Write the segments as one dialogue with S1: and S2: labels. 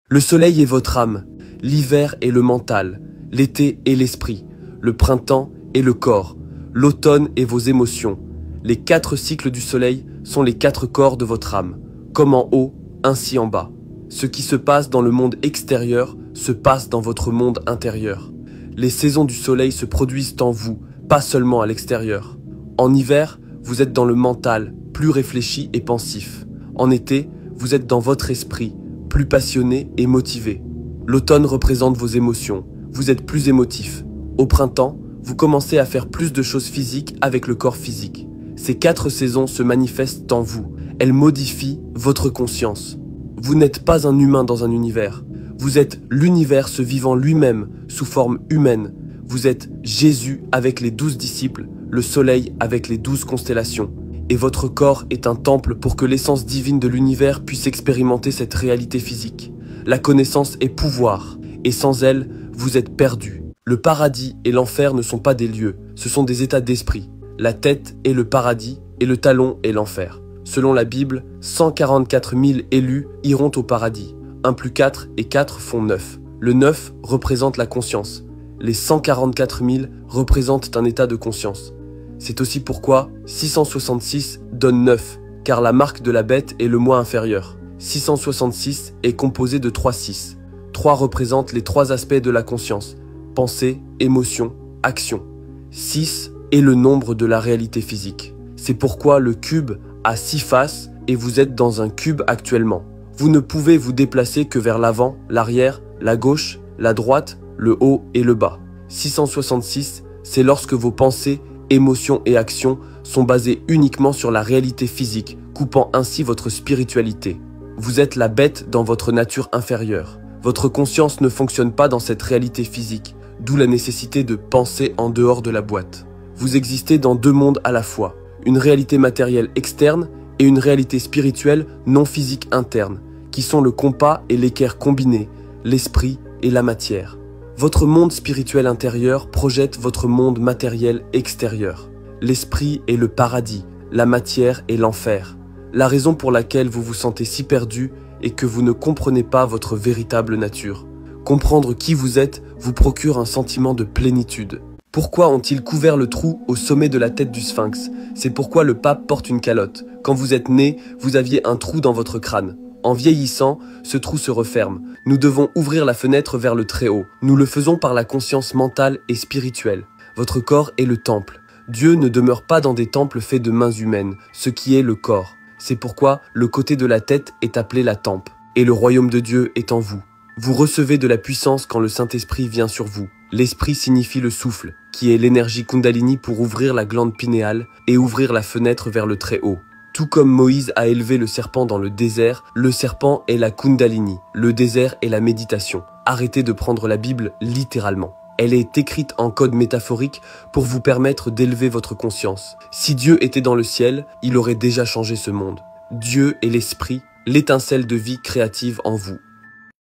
S1: Le soleil est votre âme, l'hiver est le mental, l'été est l'esprit, le printemps est le corps, l'automne est vos émotions. Les 4 cycles du soleil sont les 4 corps de votre âme, comme en haut, ainsi en bas. Ce qui se passe dans le monde extérieur se passe dans votre monde intérieur. Les saisons du soleil se produisent en vous, pas seulement à l'extérieur. En hiver, vous êtes dans le mental, plus réfléchi et pensif. En été, vous êtes dans votre esprit, plus passionné et motivé. L'automne représente vos émotions, vous êtes plus émotif. Au printemps, vous commencez à faire plus de choses physiques avec le corps physique. Ces 4 saisons se manifestent en vous, elles modifient votre conscience. Vous n'êtes pas un humain dans un univers. Vous êtes l'univers se vivant lui-même sous forme humaine. Vous êtes Jésus avec les 12 disciples, le soleil avec les 12 constellations. Et votre corps est un temple pour que l'essence divine de l'univers puisse expérimenter cette réalité physique. La connaissance est pouvoir, et sans elle, vous êtes perdu. Le paradis et l'enfer ne sont pas des lieux, ce sont des états d'esprit. La tête est le paradis et le talon est l'enfer. Selon la Bible, 144 000 élus iront au paradis. 1 plus 4 et 4 font 9. Le 9 représente la conscience. Les 144 000 représentent un état de conscience. C'est aussi pourquoi 666 donne 9, car la marque de la bête est le moi inférieur. 666 est composé de 3 6. 3 représente les 3 aspects de la conscience, pensée, émotion, action. 6 est le nombre de la réalité physique. C'est pourquoi le cube a 6 faces et vous êtes dans un cube actuellement. Vous ne pouvez vous déplacer que vers l'avant, l'arrière, la gauche, la droite, le haut et le bas. 666, c'est lorsque vos pensées, émotions et actions sont basées uniquement sur la réalité physique, coupant ainsi votre spiritualité. Vous êtes la bête dans votre nature inférieure. Votre conscience ne fonctionne pas dans cette réalité physique, d'où la nécessité de penser en dehors de la boîte. Vous existez dans 2 mondes à la fois, une réalité matérielle externe et une réalité spirituelle non physique interne, qui sont le compas et l'équerre combinés, l'esprit et la matière. Votre monde spirituel intérieur projette votre monde matériel extérieur. L'esprit est le paradis, la matière est l'enfer. La raison pour laquelle vous vous sentez si perdu est que vous ne comprenez pas votre véritable nature. Comprendre qui vous êtes vous procure un sentiment de plénitude. Pourquoi ont-ils couvert le trou au sommet de la tête du sphinx? C'est pourquoi le pape porte une calotte. Quand vous êtes né, vous aviez un trou dans votre crâne. En vieillissant, ce trou se referme. Nous devons ouvrir la fenêtre vers le Très-Haut. Nous le faisons par la conscience mentale et spirituelle. Votre corps est le temple. Dieu ne demeure pas dans des temples faits de mains humaines, ce qui est le corps. C'est pourquoi le côté de la tête est appelé la tempe. Et le royaume de Dieu est en vous. Vous recevez de la puissance quand le Saint-Esprit vient sur vous. L'esprit signifie le souffle, qui est l'énergie Kundalini pour ouvrir la glande pinéale et ouvrir la fenêtre vers le Très-Haut. Tout comme Moïse a élevé le serpent dans le désert, le serpent est la Kundalini, le désert est la méditation. Arrêtez de prendre la Bible littéralement. Elle est écrite en code métaphorique pour vous permettre d'élever votre conscience. Si Dieu était dans le ciel, il aurait déjà changé ce monde. Dieu est l'esprit, l'étincelle de vie créative en vous.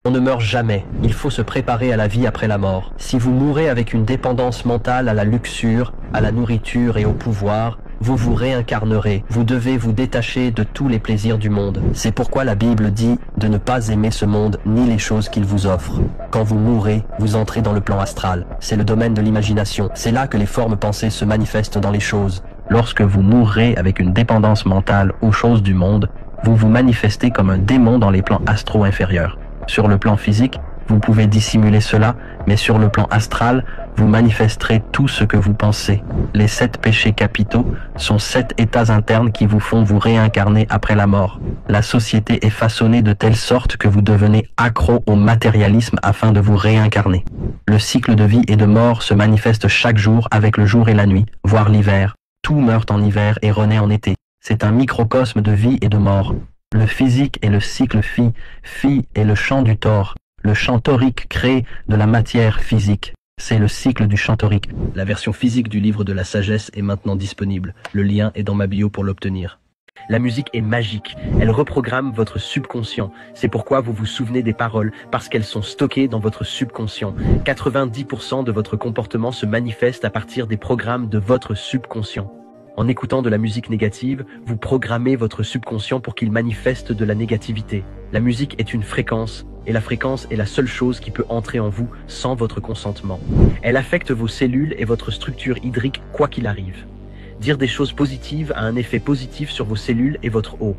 S2: On ne meurt jamais, il faut se préparer à la vie après la mort. Si vous mourrez avec une dépendance mentale à la luxure, à la nourriture et au pouvoir, vous vous réincarnerez. Vous devez vous détacher de tous les plaisirs du monde. C'est pourquoi la Bible dit de ne pas aimer ce monde ni les choses qu'il vous offre. Quand vous mourrez, vous entrez dans le plan astral. C'est le domaine de l'imagination. C'est là que les formes pensées se manifestent dans les choses. Lorsque vous mourrez avec une dépendance mentale aux choses du monde, vous vous manifestez comme un démon dans les plans astro inférieurs. Sur le plan physique, vous pouvez dissimuler cela, mais sur le plan astral, vous manifesterez tout ce que vous pensez. Les 7 péchés capitaux sont 7 états internes qui vous font vous réincarner après la mort. La société est façonnée de telle sorte que vous devenez accro au matérialisme afin de vous réincarner. Le cycle de vie et de mort se manifeste chaque jour avec le jour et la nuit, voire l'hiver. Tout meurt en hiver et renaît en été. C'est un microcosme de vie et de mort. Le physique est le cycle phi. Phi est le champ du tor. Le champ torique crée de la matière physique. C'est le cycle du champ torique. La version physique du livre de la sagesse est maintenant disponible. Le lien est dans ma bio pour l'obtenir. La musique est magique. Elle reprogramme votre subconscient. C'est pourquoi vous vous souvenez des paroles, parce qu'elles sont stockées dans votre subconscient. 90% de votre comportement se manifeste à partir des programmes de votre subconscient. En écoutant de la musique négative, vous programmez votre subconscient pour qu'il manifeste de la négativité. La musique est une fréquence, et la fréquence est la seule chose qui peut entrer en vous sans votre consentement. Elle affecte vos cellules et votre structure hydrique quoi qu'il arrive. Dire des choses positives a un effet positif sur vos cellules et votre eau.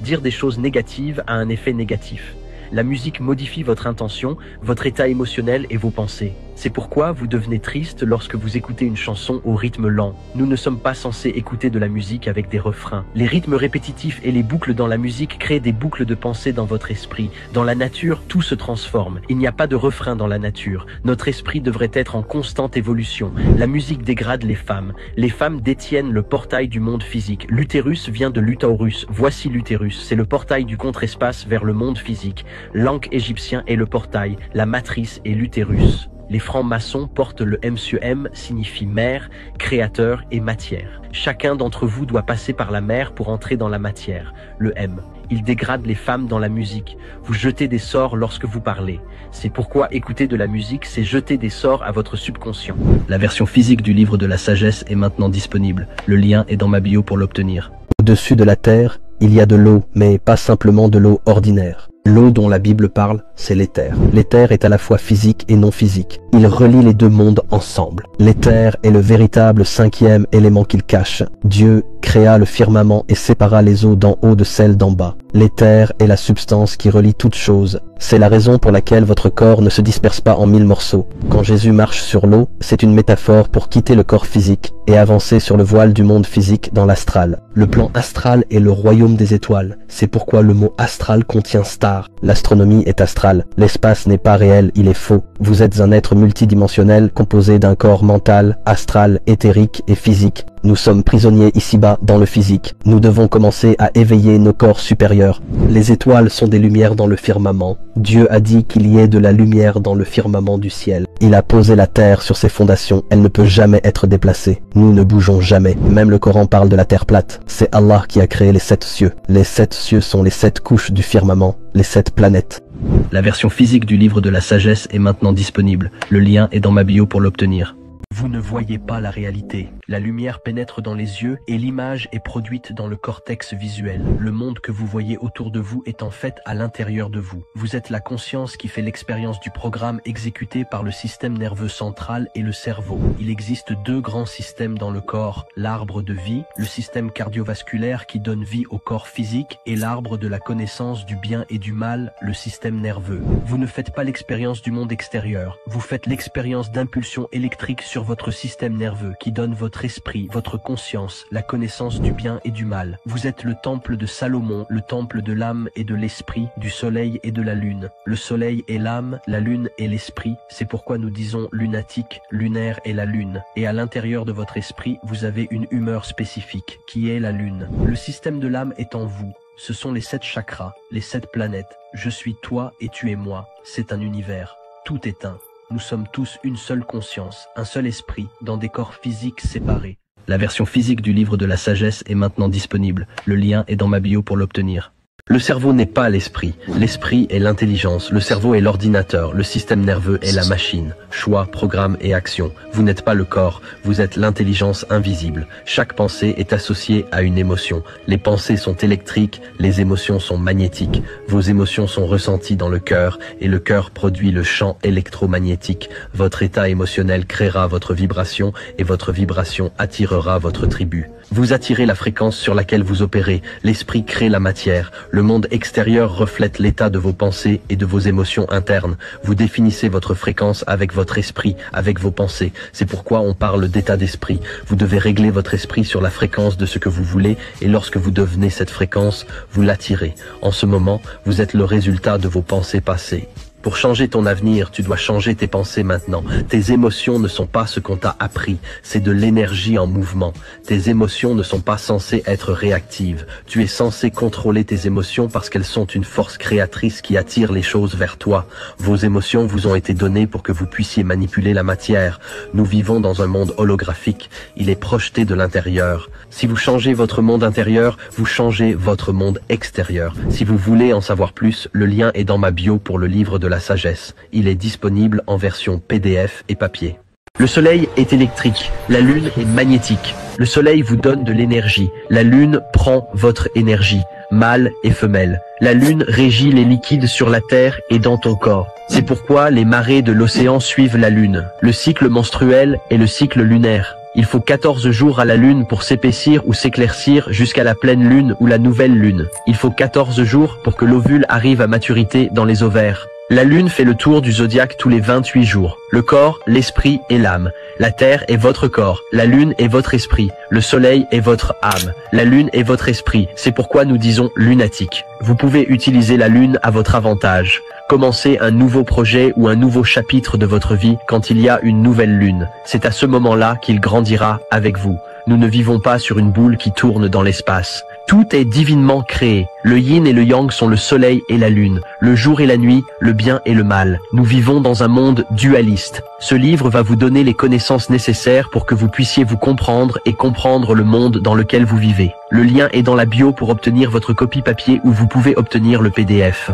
S2: Dire des choses négatives a un effet négatif. La musique modifie votre intention, votre état émotionnel et vos pensées. C'est pourquoi vous devenez triste lorsque vous écoutez une chanson au rythme lent. Nous ne sommes pas censés écouter de la musique avec des refrains. Les rythmes répétitifs et les boucles dans la musique créent des boucles de pensée dans votre esprit. Dans la nature, tout se transforme. Il n'y a pas de refrain dans la nature. Notre esprit devrait être en constante évolution. La musique dégrade les femmes. Les femmes détiennent le portail du monde physique. L'utérus vient de l'utaurus. Voici l'utérus. C'est le portail du contre-espace vers le monde physique. L'ankh égyptien est le portail. La matrice est l'utérus. Les francs-maçons portent le M sur M, signifie mère, créateur et matière. Chacun d'entre vous doit passer par la mer pour entrer dans la matière, le M. Il dégrade les femmes dans la musique. Vous jetez des sorts lorsque vous parlez. C'est pourquoi écouter de la musique, c'est jeter des sorts à votre subconscient. La version physique du livre de la sagesse est maintenant disponible. Le lien est dans ma bio pour l'obtenir. Au-dessus de la terre, il y a de l'eau, mais pas simplement de l'eau ordinaire. L'eau dont la Bible parle, c'est l'éther. L'éther est à la fois physique et non physique. Il relie les deux mondes ensemble. L'éther est le véritable cinquième élément qu'il cache. Dieu créa le firmament et sépara les eaux d'en haut de celles d'en bas. L'éther est la substance qui relie toutes choses. C'est la raison pour laquelle votre corps ne se disperse pas en 1000 morceaux. Quand Jésus marche sur l'eau, c'est une métaphore pour quitter le corps physique et avancer sur le voile du monde physique dans l'astral. Le plan astral est le royaume des étoiles. C'est pourquoi le mot astral contient star. L'astronomie est astrale. L'espace n'est pas réel, il est faux. Vous êtes un être multidimensionnel composé d'un corps mental, astral, éthérique et physique. Nous sommes prisonniers ici-bas dans le physique. Nous devons commencer à éveiller nos corps supérieurs. Les étoiles sont des lumières dans le firmament. Dieu a dit qu'il y ait de la lumière dans le firmament du ciel. Il a posé la terre sur ses fondations. Elle ne peut jamais être déplacée. Nous ne bougeons jamais. Même le Coran parle de la terre plate. C'est Allah qui a créé les 7 cieux. Les 7 cieux sont les 7 couches du firmament, les 7 planètes. La version physique du livre de la sagesse est maintenant disponible. Le lien est dans ma bio pour l'obtenir. Vous ne voyez pas la réalité. La lumière pénètre dans les yeux et l'image est produite dans le cortex visuel. Le monde que vous voyez autour de vous est en fait à l'intérieur de vous. Vous êtes la conscience qui fait l'expérience du programme exécuté par le système nerveux central et le cerveau. Il existe 2 grands systèmes dans le corps, l'arbre de vie, le système cardiovasculaire qui donne vie au corps physique, et l'arbre de la connaissance du bien et du mal, le système nerveux. Vous ne faites pas l'expérience du monde extérieur, vous faites l'expérience d'impulsions électriques sur votre système nerveux qui donne votre esprit, votre conscience, la connaissance du bien et du mal. Vous êtes le temple de Salomon, le temple de l'âme et de l'esprit, du soleil et de la lune. Le soleil est l'âme, la lune est l'esprit. C'est pourquoi nous disons lunatique, lunaire est la lune. Et à l'intérieur de votre esprit, vous avez une humeur spécifique, qui est la lune. Le système de l'âme est en vous. Ce sont les 7 chakras, les 7 planètes. Je suis toi et tu es moi. C'est un univers. Tout est un. Nous sommes tous une seule conscience, un seul esprit, dans des corps physiques séparés. La version physique du livre de la sagesse est maintenant disponible. Le lien est dans ma bio pour l'obtenir. Le cerveau n'est pas l'esprit. L'esprit est l'intelligence. Le cerveau est l'ordinateur. Le système nerveux est la machine. Choix, programme et action. Vous n'êtes pas le corps. Vous êtes l'intelligence invisible. Chaque pensée est associée à une émotion. Les pensées sont électriques. Les émotions sont magnétiques. Vos émotions sont ressenties dans le cœur et le cœur produit le champ électromagnétique. Votre état émotionnel créera votre vibration et votre vibration attirera votre tribu. Vous attirez la fréquence sur laquelle vous opérez. L'esprit crée la matière. Le monde extérieur reflète l'état de vos pensées et de vos émotions internes. Vous définissez votre fréquence avec votre esprit, avec vos pensées. C'est pourquoi on parle d'état d'esprit. Vous devez régler votre esprit sur la fréquence de ce que vous voulez et lorsque vous devenez cette fréquence, vous l'attirez. En ce moment, vous êtes le résultat de vos pensées passées. Pour changer ton avenir, tu dois changer tes pensées maintenant. Tes émotions ne sont pas ce qu'on t'a appris, c'est de l'énergie en mouvement. Tes émotions ne sont pas censées être réactives. Tu es censé contrôler tes émotions parce qu'elles sont une force créatrice qui attire les choses vers toi. Vos émotions vous ont été données pour que vous puissiez manipuler la matière. Nous vivons dans un monde holographique. Il est projeté de l'intérieur. Si vous changez votre monde intérieur, vous changez votre monde extérieur. Si vous voulez en savoir plus, le lien est dans ma bio pour le livre de la sagesse. Il est disponible en version PDF et papier. Le soleil est électrique, la lune est magnétique. Le soleil vous donne de l'énergie. La lune prend votre énergie, mâle et femelle. La lune régit les liquides sur la terre et dans ton corps. C'est pourquoi les marées de l'océan suivent la lune. Le cycle menstruel est le cycle lunaire. Il faut 14 jours à la lune pour s'épaissir ou s'éclaircir jusqu'à la pleine lune ou la nouvelle lune. Il faut 14 jours pour que l'ovule arrive à maturité dans les ovaires. La lune fait le tour du zodiaque tous les 28 jours. Le corps, l'esprit et l'âme. La terre est votre corps. La lune est votre esprit. Le soleil est votre âme. La lune est votre esprit. C'est pourquoi nous disons lunatique. Vous pouvez utiliser la lune à votre avantage. Commencez un nouveau projet ou un nouveau chapitre de votre vie quand il y a une nouvelle lune. C'est à ce moment-là qu'il grandira avec vous. Nous ne vivons pas sur une boule qui tourne dans l'espace. Tout est divinement créé. Le yin et le yang sont le soleil et la lune, le jour et la nuit, le bien et le mal. Nous vivons dans un monde dualiste. Ce livre va vous donner les connaissances nécessaires pour que vous puissiez vous comprendre et comprendre le monde dans lequel vous vivez. Le lien est dans la bio pour obtenir votre copie papier où vous pouvez obtenir le PDF.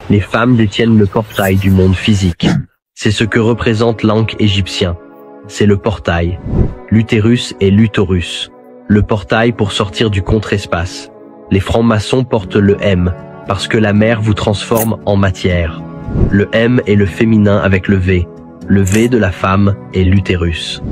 S2: Les femmes détiennent le portail du monde physique. C'est ce que représente l'ankh égyptien. C'est le portail. L'utérus et l'utorus. Le portail pour sortir du contre-espace. Les francs-maçons portent le M, parce que la mer vous transforme en matière. Le M est le féminin avec le V. Le V de la femme est l'utérus.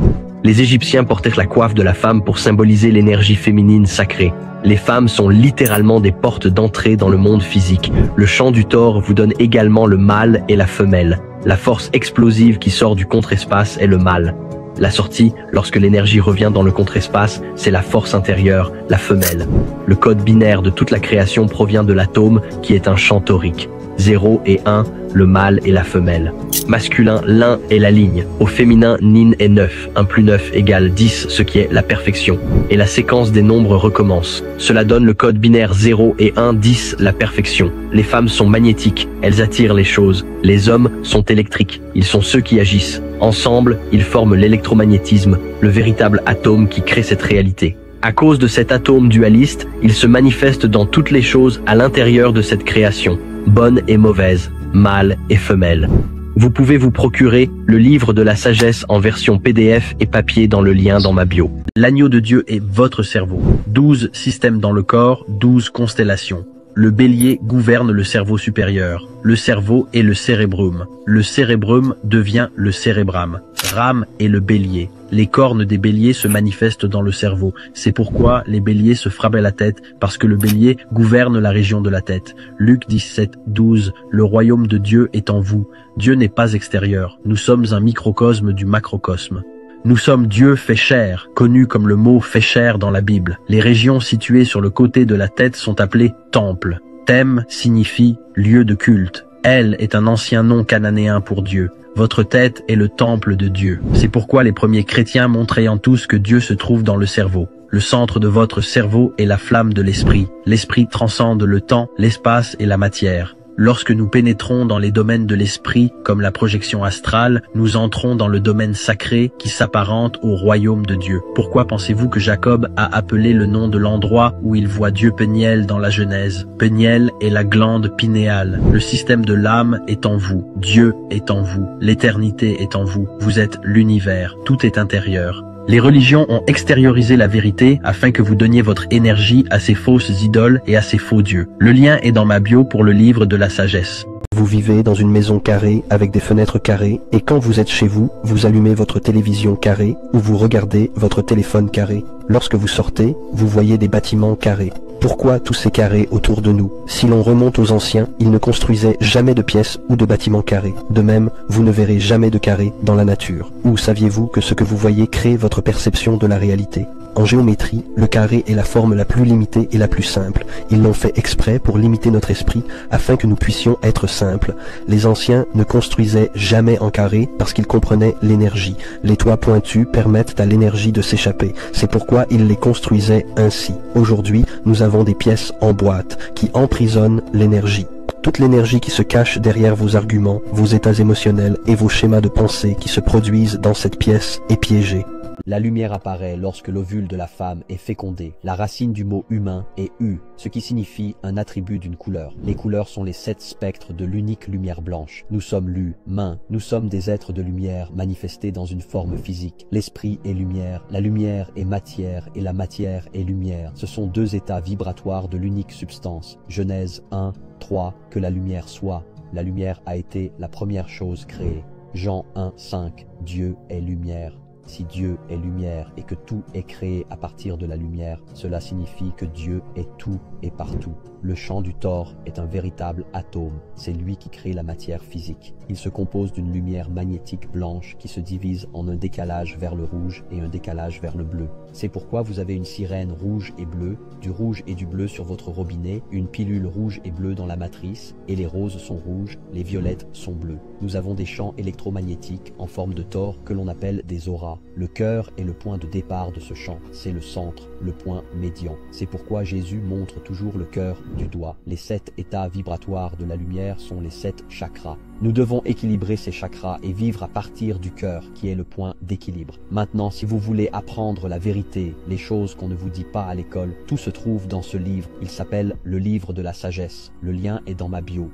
S2: Les Égyptiens portaient la coiffe de la femme pour symboliser l'énergie féminine sacrée. Les femmes sont littéralement des portes d'entrée dans le monde physique. Le chant du Thor vous donne également le mâle et la femelle. La force explosive qui sort du contre-espace est le mâle. La sortie, lorsque l'énergie revient dans le contre-espace, c'est la force intérieure, la femelle. Le code binaire de toute la création provient de l'atome qui est un champ torique. 0 et 1, le mâle et la femelle. Masculin, l'un est la ligne. Au féminin, nin est 9. 1 plus 9 égale 10, ce qui est la perfection. Et la séquence des nombres recommence. Cela donne le code binaire 0 et 1, 10, la perfection. Les femmes sont magnétiques, elles attirent les choses. Les hommes sont électriques, ils sont ceux qui agissent. Ensemble, ils forment l'électromagnétisme, le véritable atome qui crée cette réalité. À cause de cet atome dualiste, il se manifeste dans toutes les choses à l'intérieur de cette création, bonne et mauvaise, mâle et femelle. Vous pouvez vous procurer le livre de la sagesse en version PDF et papier dans le lien dans ma bio. L'agneau de Dieu est votre cerveau. 12 systèmes dans le corps, 12 constellations. Le bélier gouverne le cerveau supérieur. Le cerveau est le cérébrum. Le cérébrum devient le cérébrum. Ram est le bélier. Les cornes des béliers se manifestent dans le cerveau. C'est pourquoi les béliers se frappaient la tête, parce que le bélier gouverne la région de la tête. Luc 17, 12. Le royaume de Dieu est en vous. Dieu n'est pas extérieur. Nous sommes un microcosme du macrocosme. Nous sommes Dieu fait chair, connu comme le mot fait chair dans la Bible. Les régions situées sur le côté de la tête sont appelées temples. Thème signifie lieu de culte. El est un ancien nom cananéen pour Dieu. Votre tête est le temple de Dieu. C'est pourquoi les premiers chrétiens montraient en tous que Dieu se trouve dans le cerveau. Le centre de votre cerveau est la flamme de l'esprit. L'esprit transcende le temps, l'espace et la matière. Lorsque nous pénétrons dans les domaines de l'esprit, comme la projection astrale, nous entrons dans le domaine sacré qui s'apparente au royaume de Dieu. Pourquoi pensez-vous que Jacob a appelé le nom de l'endroit où il voit Dieu Péniel dans la Genèse? Péniel est la glande pinéale. Le système de l'âme est en vous. Dieu est en vous. L'éternité est en vous. Vous êtes l'univers. Tout est intérieur. Les religions ont extériorisé la vérité afin que vous donniez votre énergie à ces fausses idoles et à ces faux dieux. Le lien est dans ma bio pour le livre de la sagesse.
S3: Vous vivez dans une maison carrée avec des fenêtres carrées et quand vous êtes chez vous, vous allumez votre télévision carrée ou vous regardez votre téléphone carré. Lorsque vous sortez, vous voyez des bâtiments carrés. Pourquoi tous ces carrés autour de nous? Si l'on remonte aux anciens, ils ne construisaient jamais de pièces ou de bâtiments carrés. De même, vous ne verrez jamais de carrés dans la nature. Ou saviez-vous que ce que vous voyez crée votre perception de la réalité? En géométrie, le carré est la forme la plus limitée et la plus simple. Ils l'ont fait exprès pour limiter notre esprit afin que nous puissions être simples. Les anciens ne construisaient jamais en carré parce qu'ils comprenaient l'énergie. Les toits pointus permettent à l'énergie de s'échapper. C'est pourquoi ils les construisaient ainsi. Aujourd'hui, nous avons des pièces en boîte qui emprisonnent l'énergie. Toute l'énergie qui se cache derrière vos arguments, vos états émotionnels et vos schémas de pensée qui se produisent dans cette pièce est piégée. La lumière apparaît lorsque l'ovule de la femme est fécondé. La racine du mot humain est U, ce qui signifie un attribut d'une couleur. Les couleurs sont les 7 spectres de l'unique lumière blanche. Nous sommes l'humain. Nous sommes des êtres de lumière manifestés dans une forme physique. L'esprit est lumière, la lumière est matière et la matière est lumière. Ce sont 2 états vibratoires de l'unique substance. Genèse 1, 3, que la lumière soit. La lumière a été la première chose créée. Jean 1, 5, Dieu est lumière. Si Dieu est lumière et que tout est créé à partir de la lumière, cela signifie que Dieu est tout et partout. Le champ du Thor est un véritable atome, c'est lui qui crée la matière physique. Il se compose d'une lumière magnétique blanche qui se divise en un décalage vers le rouge et un décalage vers le bleu. C'est pourquoi vous avez une sirène rouge et bleue, du rouge et du bleu sur votre robinet, une pilule rouge et bleue dans la matrice, et les roses sont rouges, les violettes sont bleues. Nous avons des champs électromagnétiques en forme de Thor que l'on appelle des auras. Le cœur est le point de départ de ce champ, c'est le centre, le point médian. C'est pourquoi Jésus montre toujours le cœur du doigt. Les 7 états vibratoires de la lumière sont les 7 chakras. Nous devons équilibrer ces chakras et vivre à partir du cœur, qui est le point d'équilibre. Maintenant, si vous voulez apprendre la vérité, les choses qu'on ne vous dit pas à l'école, tout se trouve dans ce livre. Il s'appelle le livre de la sagesse. Le lien est dans ma bio.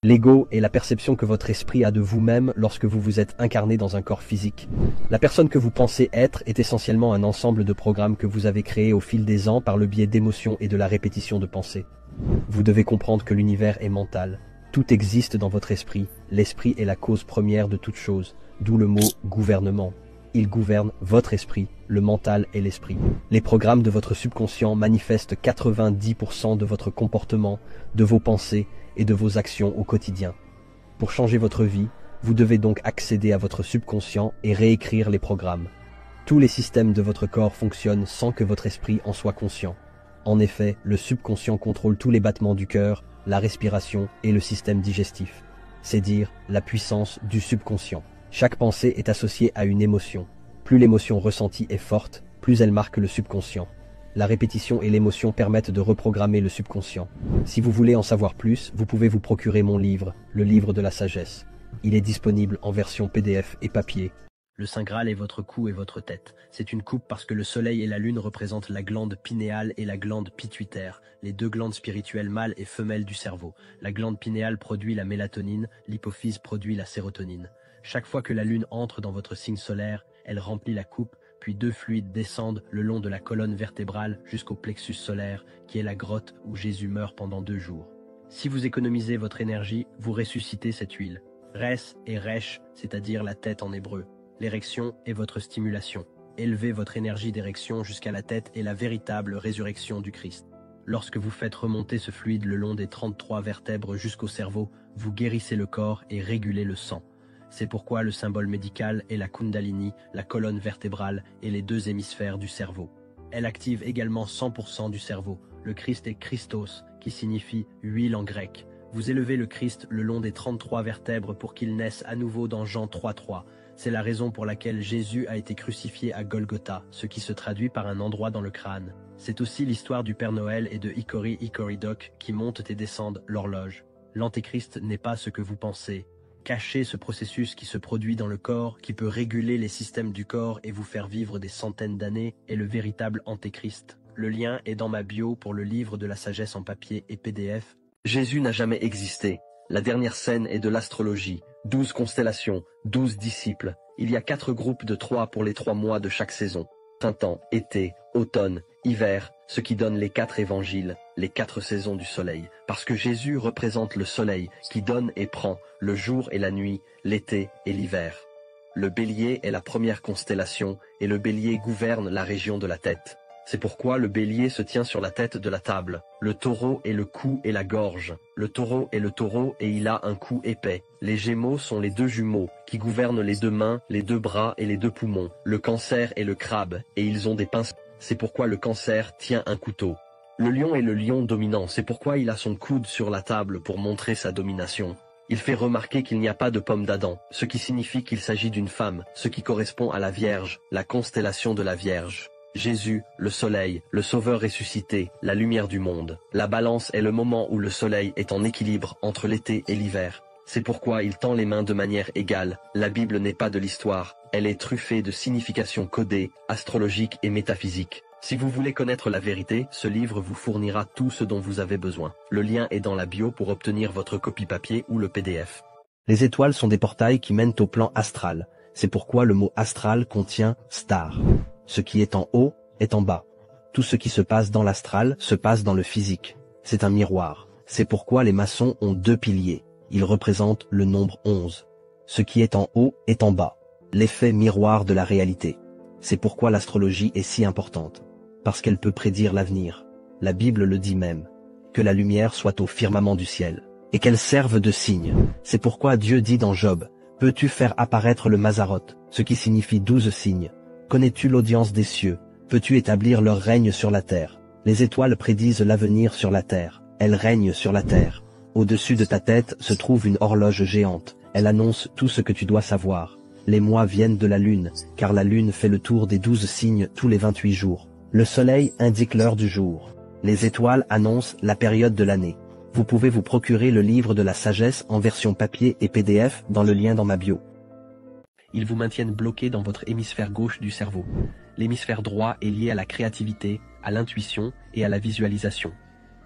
S3: L'ego est la perception que votre esprit a de vous-même lorsque vous vous êtes incarné dans un corps physique. La personne que vous pensez être est essentiellement un ensemble de programmes que vous avez créés au fil des ans par le biais d'émotions et de la répétition de pensées. Vous devez comprendre que l'univers est mental. Tout existe dans votre esprit. L'esprit est la cause première de toute chose, d'où le mot gouvernement. Il gouverne votre esprit, le mental et l'esprit. Les programmes de votre subconscient manifestent 90% de votre comportement, de vos pensées et de vos actions au quotidien. Pour changer votre vie, vous devez donc accéder à votre subconscient et réécrire les programmes. Tous les systèmes de votre corps fonctionnent sans que votre esprit en soit conscient. En effet, le subconscient contrôle tous les battements du cœur, la respiration et le système digestif. C'est dire la puissance du subconscient. Chaque pensée est associée à une émotion. Plus l'émotion ressentie est forte, plus elle marque le subconscient. La répétition et l'émotion permettent de reprogrammer le subconscient. Si vous voulez en savoir plus, vous pouvez vous procurer mon livre, le livre de la sagesse. Il est disponible en version PDF et papier. Le Saint Graal est votre cou et votre tête. C'est une coupe parce que le soleil et la lune représentent la glande pinéale et la glande pituitaire, les 2 glandes spirituelles mâles et femelles du cerveau. La glande pinéale produit la mélatonine, l'hypophyse produit la sérotonine. Chaque fois que la lune entre dans votre signe solaire, elle remplit la coupe, puis 2 fluides descendent le long de la colonne vertébrale jusqu'au plexus solaire, qui est la grotte où Jésus meurt pendant 2 jours. Si vous économisez votre énergie, vous ressuscitez cette huile. Res et resh, c'est-à-dire la tête en hébreu. L'érection est votre stimulation. Élevez votre énergie d'érection jusqu'à la tête est la véritable résurrection du Christ. Lorsque vous faites remonter ce fluide le long des 33 vertèbres jusqu'au cerveau, vous guérissez le corps et régulez le sang. C'est pourquoi le symbole médical est la Kundalini, la colonne vertébrale et les 2 hémisphères du cerveau. Elle active également 100% du cerveau. Le Christ est Christos, qui signifie huile en grec. Vous élevez le Christ le long des 33 vertèbres pour qu'il naisse à nouveau dans Jean 3.3. C'est la raison pour laquelle Jésus a été crucifié à Golgotha, ce qui se traduit par un endroit dans le crâne. C'est aussi l'histoire du Père Noël et de Hickory Hickory Dock qui montent et descendent l'horloge. L'Antéchrist n'est pas ce que vous pensez. Cachez ce processus qui se produit dans le corps, qui peut réguler les systèmes du corps et vous faire vivre des centaines d'années, est le véritable Antéchrist. Le lien est dans ma bio pour le livre de la sagesse en papier et PDF. Jésus n'a jamais existé. La dernière scène est de l'astrologie. 12 constellations, 12 disciples. Il y a 4 groupes de 3 pour les 3 mois de chaque saison. Printemps, été, automne, hiver, ce qui donne les 4 évangiles, les 4 saisons du soleil. Parce que Jésus représente le soleil qui donne et prend, le jour et la nuit, l'été et l'hiver. Le bélier est la première constellation et le bélier gouverne la région de la tête. C'est pourquoi le bélier se tient sur la tête de la table. Le taureau est le cou et la gorge. Le taureau est le taureau et il a un cou épais. Les gémeaux sont les 2 jumeaux qui gouvernent les 2 mains, les 2 bras et les 2 poumons. Le cancer est le crabe et ils ont des pinces. C'est pourquoi le cancer tient un couteau. Le lion est le lion dominant. C'est pourquoi il a son coude sur la table pour montrer sa domination. Il fait remarquer qu'il n'y a pas de pomme d'Adam, ce qui signifie qu'il s'agit d'une femme, ce qui correspond à la Vierge, la constellation de la Vierge. Jésus, le soleil, le sauveur ressuscité, la lumière du monde. La balance est le moment où le soleil est en équilibre entre l'été et l'hiver. C'est pourquoi il tend les mains de manière égale. La Bible n'est pas de l'histoire,
S2: Elle est truffée de significations codées, astrologiques et métaphysiques. Si vous voulez connaître la vérité, ce livre vous fournira tout ce dont vous avez besoin. Le lien est dans la bio pour obtenir votre copie papier ou le PDF.
S3: Les étoiles sont des portails qui mènent au plan astral. C'est pourquoi le mot astral contient star. Ce qui est en haut est en bas. Tout ce qui se passe dans l'astral se passe dans le physique. C'est un miroir. C'est pourquoi les maçons ont 2 piliers. Ils représentent le nombre 11. Ce qui est en haut est en bas. L'effet miroir de la réalité. C'est pourquoi l'astrologie est si importante. Parce qu'elle peut prédire l'avenir. La Bible le dit même. Que la lumière soit au firmament du ciel. Et qu'elle serve de signe. C'est pourquoi Dieu dit dans Job, « Peux-tu faire apparaître le Mazaroth ?» ce qui signifie 12 signes. Connais-tu l'audience des cieux? Peux-tu établir leur règne sur la terre? Les étoiles prédisent l'avenir sur la terre. Elles règnent sur la terre. Au-dessus de ta tête se trouve une horloge géante. Elle annonce tout ce que tu dois savoir. Les mois viennent de la lune, car la lune fait le tour des 12 signes tous les 28 jours. Le soleil indique l'heure du jour. Les étoiles annoncent la période de l'année. Vous pouvez vous procurer le livre de la sagesse en version papier et PDF dans le lien dans ma bio.
S2: Ils vous maintiennent bloqué dans votre hémisphère gauche du cerveau. L'hémisphère droit est lié à la créativité, à l'intuition et à la visualisation.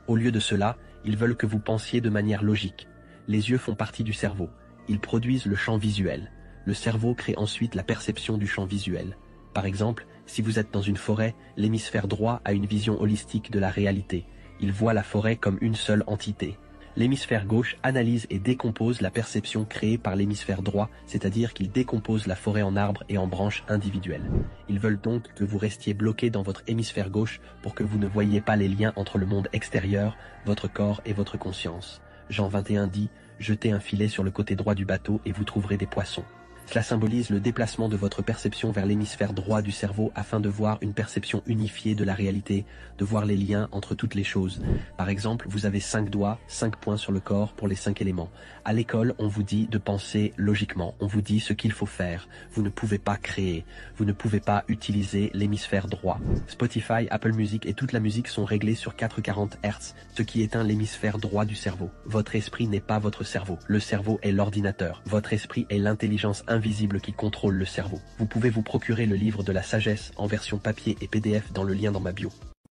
S2: Au lieu de cela, ils veulent que vous pensiez de manière logique. Les yeux font partie du cerveau. Ils produisent le champ visuel. Le cerveau crée ensuite la perception du champ visuel. Par exemple, si vous êtes dans une forêt, l'hémisphère droit a une vision holistique de la réalité. Il voit la forêt comme une seule entité. L'hémisphère gauche analyse et décompose la perception créée par l'hémisphère droit, c'est-à-dire qu'il décompose la forêt en arbres et en branches individuelles. Ils veulent donc que vous restiez bloqué dans votre hémisphère gauche pour que vous ne voyiez pas les liens entre le monde extérieur, votre corps et votre conscience. Jean 21 dit « Jetez un filet sur le côté droit du bateau et vous trouverez des poissons ». Cela symbolise le déplacement de votre perception vers l'hémisphère droit du cerveau afin de voir une perception unifiée de la réalité, de voir les liens entre toutes les choses. Par exemple, vous avez 5 doigts, 5 points sur le corps pour les 5 éléments. À l'école, on vous dit de penser logiquement, on vous dit ce qu'il faut faire. Vous ne pouvez pas créer, vous ne pouvez pas utiliser l'hémisphère droit. Spotify, Apple Music et toute la musique sont réglés sur 440 Hz, ce qui éteint l'hémisphère droit du cerveau. Votre esprit n'est pas votre cerveau. Le cerveau est l'ordinateur. Votre esprit est l'intelligence invisible qui contrôle le cerveau. Vous pouvez vous procurer le livre de la sagesse en version papier et PDF dans le lien dans ma bio.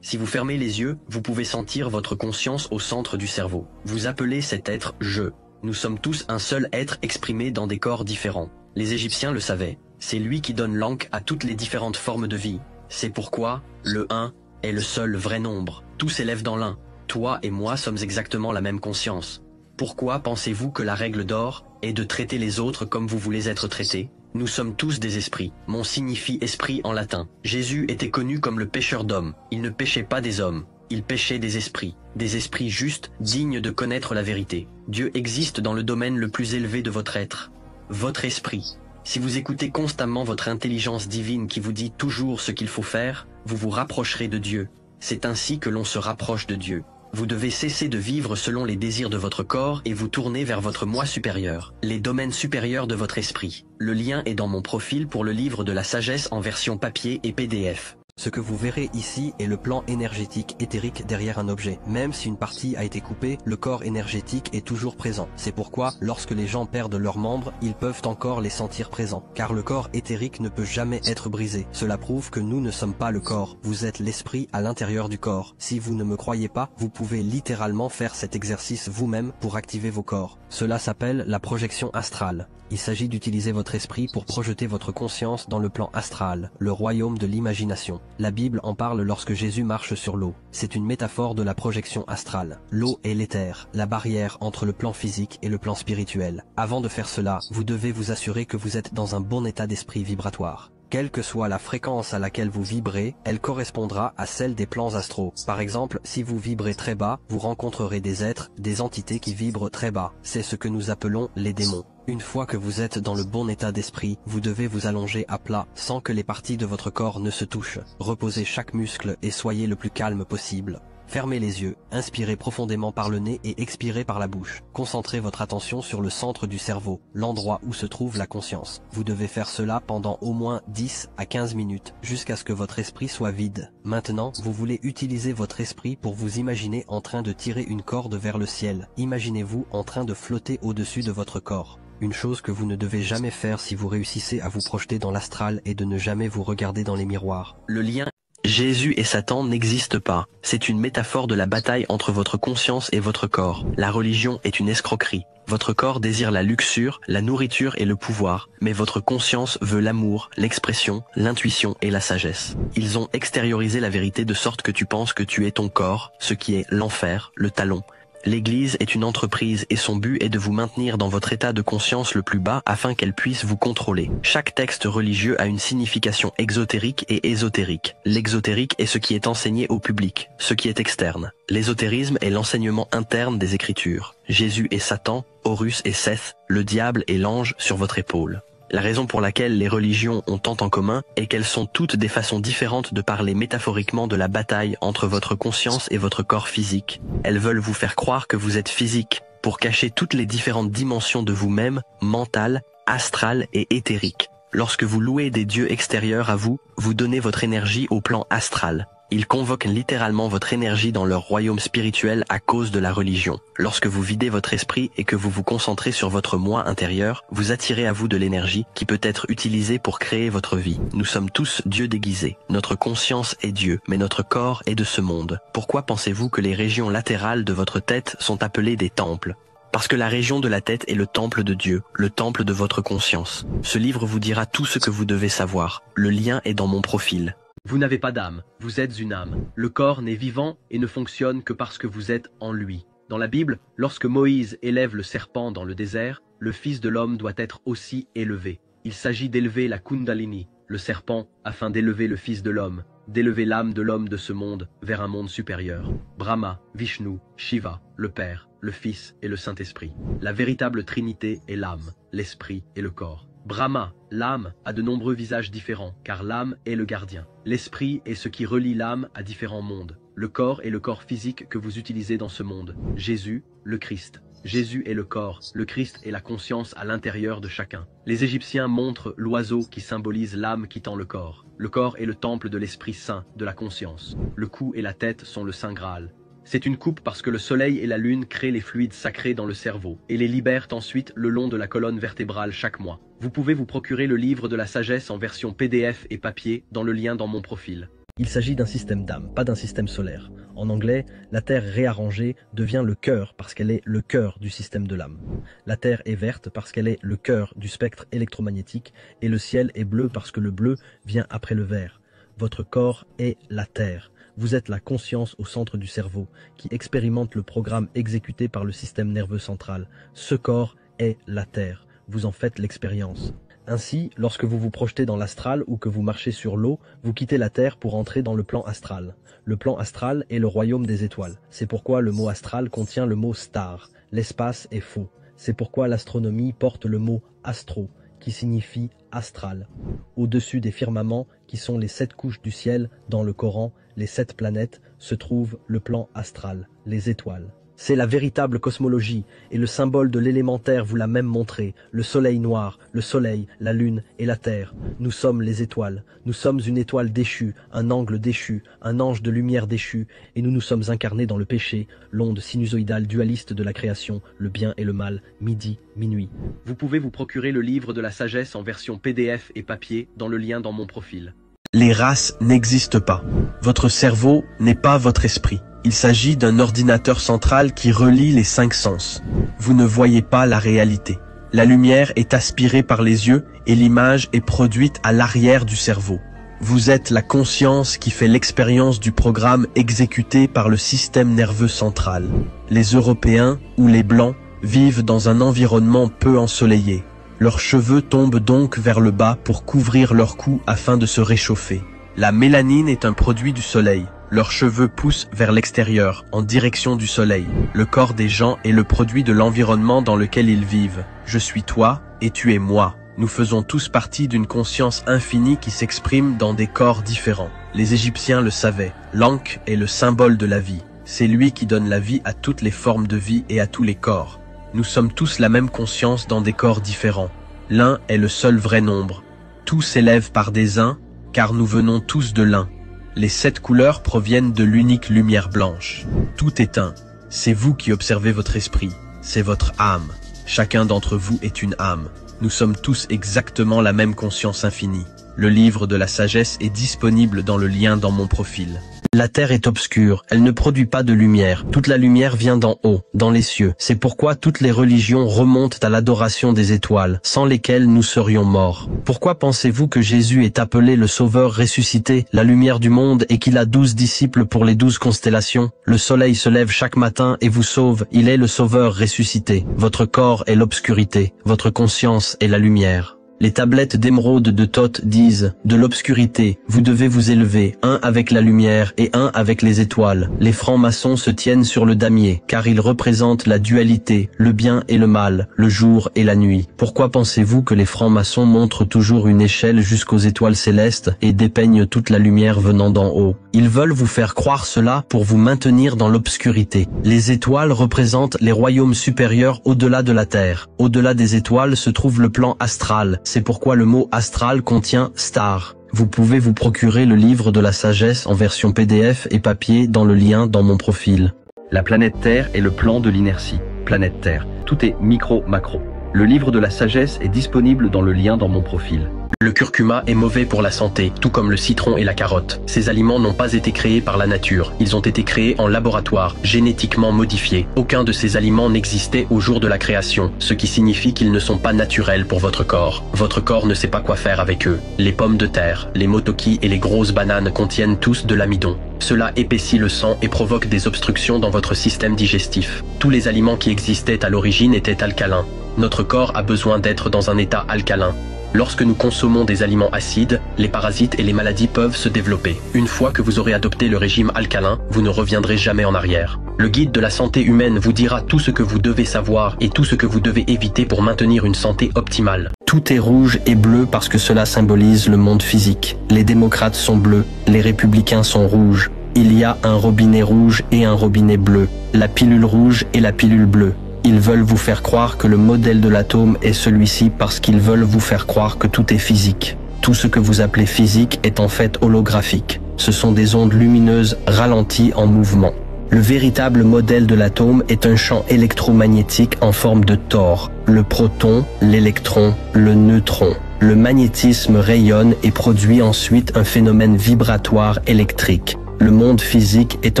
S2: Si vous fermez les yeux, vous pouvez sentir votre conscience au centre du cerveau. Vous appelez cet être « je ». Nous sommes tous un seul être exprimé dans des corps différents. Les Égyptiens le savaient. C'est lui qui donne l'encre à toutes les différentes formes de vie. C'est pourquoi le 1 est le seul vrai nombre. Tout s'élève dans l'un. Toi et moi sommes exactement la même conscience. Pourquoi pensez-vous que la règle d'or est de traiter les autres comme vous voulez être traités? Nous sommes tous des esprits. Mon signifie esprit en latin. Jésus était connu comme le pêcheur d'hommes. Il ne pêchait pas des hommes. Il pêchait des esprits justes, dignes de connaître la vérité. Dieu existe dans le domaine le plus élevé de votre être, votre esprit. Si vous écoutez constamment votre intelligence divine qui vous dit toujours ce qu'il faut faire, vous vous rapprocherez de Dieu. C'est ainsi que l'on se rapproche de Dieu. Vous devez cesser de vivre selon les désirs de votre corps et vous tourner vers votre moi supérieur, les domaines supérieurs de votre esprit. Le lien est dans mon profil pour le livre de la sagesse en version papier et PDF.
S3: Ce que vous verrez ici est le plan énergétique éthérique derrière un objet. Même si une partie a été coupée, le corps énergétique est toujours présent. C'est pourquoi, lorsque les gens perdent leurs membres, ils peuvent encore les sentir présents. Car le corps éthérique ne peut jamais être brisé. Cela prouve que nous ne sommes pas le corps. Vous êtes l'esprit à l'intérieur du corps. Si vous ne me croyez pas, vous pouvez littéralement faire cet exercice vous-même pour activer vos corps. Cela s'appelle la projection astrale. Il s'agit d'utiliser votre esprit pour projeter votre conscience dans le plan astral, le royaume de l'imagination. La Bible en parle lorsque Jésus marche sur l'eau. C'est une métaphore de la projection astrale. L'eau est l'éther, la barrière entre le plan physique et le plan spirituel. Avant de faire cela, vous devez vous assurer que vous êtes dans un bon état d'esprit vibratoire. Quelle que soit la fréquence à laquelle vous vibrez, elle correspondra à celle des plans astraux. Par exemple, si vous vibrez très bas, vous rencontrerez des êtres, des entités qui vibrent très bas. C'est ce que nous appelons les démons. Une fois que vous êtes dans le bon état d'esprit, vous devez vous allonger à plat, sans que les parties de votre corps ne se touchent. Reposez chaque muscle et soyez le plus calme possible. Fermez les yeux, inspirez profondément par le nez et expirez par la bouche. Concentrez votre attention sur le centre du cerveau, l'endroit où se trouve la conscience. Vous devez faire cela pendant au moins 10 à 15 minutes, jusqu'à ce que votre esprit soit vide. Maintenant, vous voulez utiliser votre esprit pour vous imaginer en train de tirer une corde vers le ciel. Imaginez-vous en train de flotter au-dessus de votre corps. Une chose que vous ne devez jamais faire si vous réussissez à vous projeter dans l'astral est de ne jamais vous regarder dans les miroirs.
S2: Le lien Jésus et Satan n'existe pas. C'est une métaphore de la bataille entre votre conscience et votre corps. La religion est une escroquerie. Votre corps désire la luxure, la nourriture et le pouvoir, mais votre conscience veut l'amour, l'expression, l'intuition et la sagesse. Ils ont extériorisé la vérité de sorte que tu penses que tu es ton corps, ce qui est l'enfer, le talon. L'Église est une entreprise et son but est de vous maintenir dans votre état de conscience le plus bas afin qu'elle puisse vous contrôler. Chaque texte religieux a une signification exotérique et ésotérique. L'exotérique est ce qui est enseigné au public, ce qui est externe. L'ésotérisme est l'enseignement interne des Écritures. Jésus et Satan, Horus et Seth, le diable et l'ange sur votre épaule. La raison pour laquelle les religions ont tant en commun est qu'elles sont toutes des façons différentes de parler métaphoriquement de la bataille entre votre conscience et votre corps physique. Elles veulent vous faire croire que vous êtes physique, pour cacher toutes les différentes dimensions de vous-même, mentale, astrale et éthérique. Lorsque vous louez des dieux extérieurs à vous, vous donnez votre énergie au plan astral. Ils convoquent littéralement votre énergie dans leur royaume spirituel à cause de la religion. Lorsque vous videz votre esprit et que vous vous concentrez sur votre moi intérieur, vous attirez à vous de l'énergie qui peut être utilisée pour créer votre vie. Nous sommes tous Dieu déguisés. Notre conscience est Dieu, mais notre corps est de ce monde. Pourquoi pensez-vous que les régions latérales de votre tête sont appelées des temples ? Parce que la région de la tête est le temple de Dieu, le temple de votre conscience. Ce livre vous dira tout ce que vous devez savoir. Le lien est dans mon profil.
S1: Vous n'avez pas d'âme, vous êtes une âme. Le corps n'est vivant et ne fonctionne que parce que vous êtes en lui. Dans la Bible, lorsque Moïse élève le serpent dans le désert, le Fils de l'homme doit être aussi élevé. Il s'agit d'élever la Kundalini, le serpent, afin d'élever le Fils de l'homme, d'élever l'âme de l'homme de ce monde vers un monde supérieur. Brahma, Vishnu, Shiva, le Père, le Fils et le Saint-Esprit. La véritable Trinité est l'âme, l'esprit et le corps. Brahma, l'âme, a de nombreux visages différents, car l'âme est le gardien. L'esprit est ce qui relie l'âme à différents mondes. Le corps est le corps physique que vous utilisez dans ce monde. Jésus, le Christ. Jésus est le corps, le Christ est la conscience à l'intérieur de chacun. Les Égyptiens montrent l'oiseau qui symbolise l'âme quittant le corps. Le corps est le temple de l'Esprit Saint, de la conscience. Le cou et la tête sont le Saint Graal. C'est une coupe parce que le soleil et la lune créent les fluides sacrés dans le cerveau et les libèrent ensuite le long de la colonne vertébrale chaque mois. Vous pouvez vous procurer le livre de la sagesse en version PDF et papier dans le lien dans mon profil.
S3: Il s'agit d'un système d'âme, pas d'un système solaire. En anglais, la Terre réarrangée devient le cœur parce qu'elle est le cœur du système de l'âme. La Terre est verte parce qu'elle est le cœur du spectre électromagnétique et le ciel est bleu parce que le bleu vient après le vert. Votre corps est la Terre. Vous êtes la conscience au centre du cerveau qui expérimente le programme exécuté par le système nerveux central. Ce corps est la Terre. Vous en faites l'expérience. Ainsi, lorsque vous vous projetez dans l'astral ou que vous marchez sur l'eau, vous quittez la Terre pour entrer dans le plan astral. Le plan astral est le royaume des étoiles. C'est pourquoi le mot astral contient le mot star. L'espace est faux. C'est pourquoi l'astronomie porte le mot astro, qui signifie astral. Au-dessus des firmaments, qui sont les 7 couches du ciel, dans le Coran, les 7 planètes, se trouve le plan astral, les étoiles. C'est la véritable cosmologie, et le symbole de l'élémentaire vous l'a même montré, le soleil noir, le soleil, la lune et la terre. Nous sommes les étoiles, nous sommes une étoile déchue, un angle déchu, un ange de lumière déchu, et nous nous sommes incarnés dans le péché, l'onde sinusoïdale dualiste de la création, le bien et le mal, midi, minuit.
S1: Vous pouvez vous procurer le livre de la sagesse en version PDF et papier dans le lien dans mon profil.
S4: Les races n'existent pas. Votre cerveau n'est pas votre esprit. Il s'agit d'un ordinateur central qui relie les 5 sens. Vous ne voyez pas la réalité. La lumière est aspirée par les yeux et l'image est produite à l'arrière du cerveau. Vous êtes la conscience qui fait l'expérience du programme exécuté par le système nerveux central. Les Européens ou les Blancs vivent dans un environnement peu ensoleillé. Leurs cheveux tombent donc vers le bas pour couvrir leur cou afin de se réchauffer. La mélanine est un produit du soleil. Leurs cheveux poussent vers l'extérieur, en direction du soleil. Le corps des gens est le produit de l'environnement dans lequel ils vivent. Je suis toi et tu es moi. Nous faisons tous partie d'une conscience infinie qui s'exprime dans des corps différents. Les Égyptiens le savaient. L'Ankh est le symbole de la vie. C'est lui qui donne la vie à toutes les formes de vie et à tous les corps. Nous sommes tous la même conscience dans des corps différents. L'un est le seul vrai nombre. Tout s'élève par des uns, car nous venons tous de l'un. Les 7 couleurs proviennent de l'unique lumière blanche. Tout est un. C'est vous qui observez votre esprit. C'est votre âme. Chacun d'entre vous est une âme. Nous sommes tous exactement la même conscience infinie. Le livre de la sagesse est disponible dans le lien dans mon profil.
S2: La terre est obscure, elle ne produit pas de lumière. Toute la lumière vient d'en haut, dans les cieux. C'est pourquoi toutes les religions remontent à l'adoration des étoiles, sans lesquelles nous serions morts. Pourquoi pensez-vous que Jésus est appelé le Sauveur ressuscité, la lumière du monde, et qu'il a 12 disciples pour les 12 constellations? Le soleil se lève chaque matin et vous sauve, il est le Sauveur ressuscité. Votre corps est l'obscurité, votre conscience est la lumière. Les tablettes d'émeraude de Thoth disent « De l'obscurité, vous devez vous élever, un avec la lumière et un avec les étoiles. Les francs-maçons se tiennent sur le damier, car ils représentent la dualité, le bien et le mal, le jour et la nuit. Pourquoi pensez-vous que les francs-maçons montrent toujours une échelle jusqu'aux étoiles célestes et dépeignent toute la lumière venant d'en haut? Ils veulent vous faire croire cela pour vous maintenir dans l'obscurité. Les étoiles représentent les royaumes supérieurs au-delà de la Terre. Au-delà des étoiles se trouve le plan astral. C'est pourquoi le mot astral contient star. Vous pouvez vous procurer le livre de la sagesse en version PDF et papier dans le lien dans mon profil.
S5: La planète Terre est le plan de l'inertie. Planète Terre. Tout est micro-macro. Le livre de la sagesse est disponible dans le lien dans mon profil.
S4: Le curcuma est mauvais pour la santé, tout comme le citron et la carotte. Ces aliments n'ont pas été créés par la nature. Ils ont été créés en laboratoire, génétiquement modifiés. Aucun de ces aliments n'existait au jour de la création, ce qui signifie qu'ils ne sont pas naturels pour votre corps. Votre corps ne sait pas quoi faire avec eux. Les pommes de terre, les motoki et les grosses bananes contiennent tous de l'amidon. Cela épaissit le sang et provoque des obstructions dans votre système digestif. Tous les aliments qui existaient à l'origine étaient alcalins. Notre corps a besoin d'être dans un état alcalin. Lorsque nous consommons des aliments acides, les parasites et les maladies peuvent se développer. Une fois que vous aurez adopté le régime alcalin, vous ne reviendrez jamais en arrière. Le guide de la santé humaine vous dira tout ce que vous devez savoir et tout ce que vous devez éviter pour maintenir une santé optimale.
S2: Tout est rouge et bleu parce que cela symbolise le monde physique. Les démocrates sont bleus, les républicains sont rouges. Il y a un robinet rouge et un robinet bleu, la pilule rouge et la pilule bleue. Ils veulent vous faire croire que le modèle de l'atome est celui-ci parce qu'ils veulent vous faire croire que tout est physique. Tout ce que vous appelez physique est en fait holographique. Ce sont des ondes lumineuses ralenties en mouvement. Le véritable modèle de l'atome est un champ électromagnétique en forme de tore. Le proton, l'électron, le neutron. Le magnétisme rayonne et produit ensuite un phénomène vibratoire électrique. Le monde physique est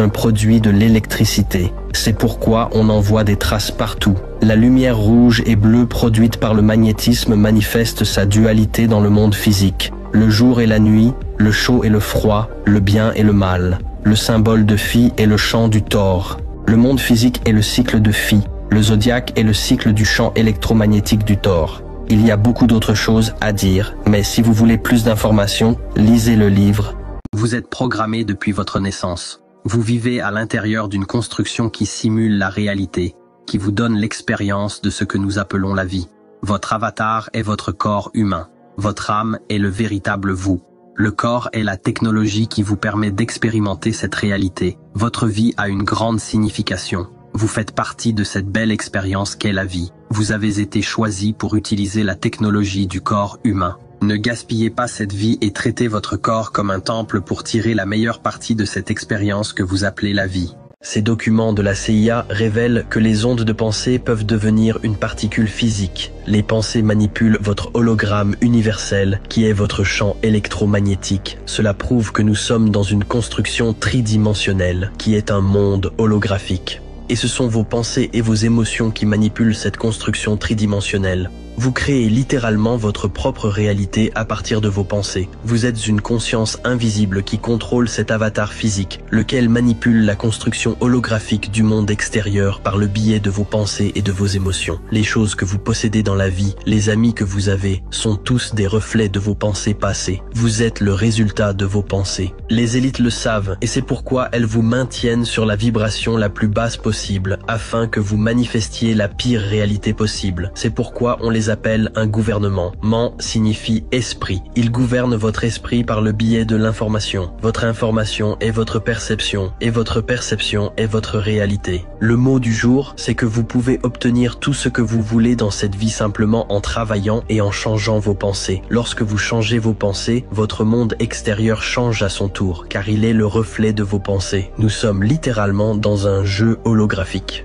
S2: un produit de l'électricité. C'est pourquoi on en voit des traces partout. La lumière rouge et bleue produite par le magnétisme manifeste sa dualité dans le monde physique. Le jour et la nuit, le chaud et le froid, le bien et le mal. Le symbole de Phi est le champ du Thor. Le monde physique est le cycle de Phi. Le zodiaque est le cycle du champ électromagnétique du Thor. Il y a beaucoup d'autres choses à dire, mais si vous voulez plus d'informations, lisez le livre.
S4: Vous êtes programmé depuis votre naissance. Vous vivez à l'intérieur d'une construction qui simule la réalité, qui vous donne l'expérience de ce que nous appelons la vie. Votre avatar est votre corps humain. Votre âme est le véritable vous. Le corps est la technologie qui vous permet d'expérimenter cette réalité. Votre vie a une grande signification. Vous faites partie de cette belle expérience qu'est la vie. Vous avez été choisi pour utiliser la technologie du corps humain. Ne gaspillez pas cette vie et traitez votre corps comme un temple pour tirer la meilleure partie de cette expérience que vous appelez la vie. Ces documents de la CIA révèlent que les ondes de pensée peuvent devenir une particule physique. Les pensées manipulent votre hologramme universel, qui est votre champ électromagnétique. Cela prouve que nous sommes dans une construction tridimensionnelle, qui est un monde holographique. Et ce sont vos pensées et vos émotions qui manipulent cette construction tridimensionnelle. Vous créez littéralement votre propre réalité à partir de vos pensées. Vous êtes une conscience invisible qui contrôle cet avatar physique, lequel manipule la construction holographique du monde extérieur par le biais de vos pensées et de vos émotions. Les choses que vous possédez dans la vie, les amis que vous avez, sont tous des reflets de vos pensées passées. Vous êtes le résultat de vos pensées. Les élites le savent, et c'est pourquoi elles vous maintiennent sur la vibration la plus basse possible, afin que vous manifestiez la pire réalité possible. C'est pourquoi on les appelle un gouvernement. Man signifie esprit. Il gouverne votre esprit par le biais de l'information. Votre information est votre perception, et votre perception est votre réalité. Le mot du jour, c'est que vous pouvez obtenir tout ce que vous voulez dans cette vie simplement en travaillant et en changeant vos pensées. Lorsque vous changez vos pensées, votre monde extérieur change à son tour, car il est le reflet de vos pensées. Nous sommes littéralement dans un jeu holographique.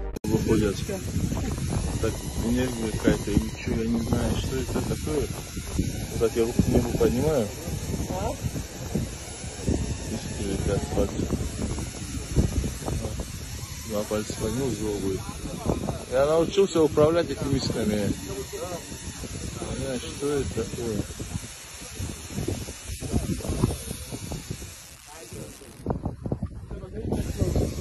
S6: энергию какая-то, или что, я не знаю, что это такое. Вот я руку не понимаю. Если 5 пальцев. 2 пальца поднял, зло будет. Я научился управлять этими мисками. Понимаешь, что это такое?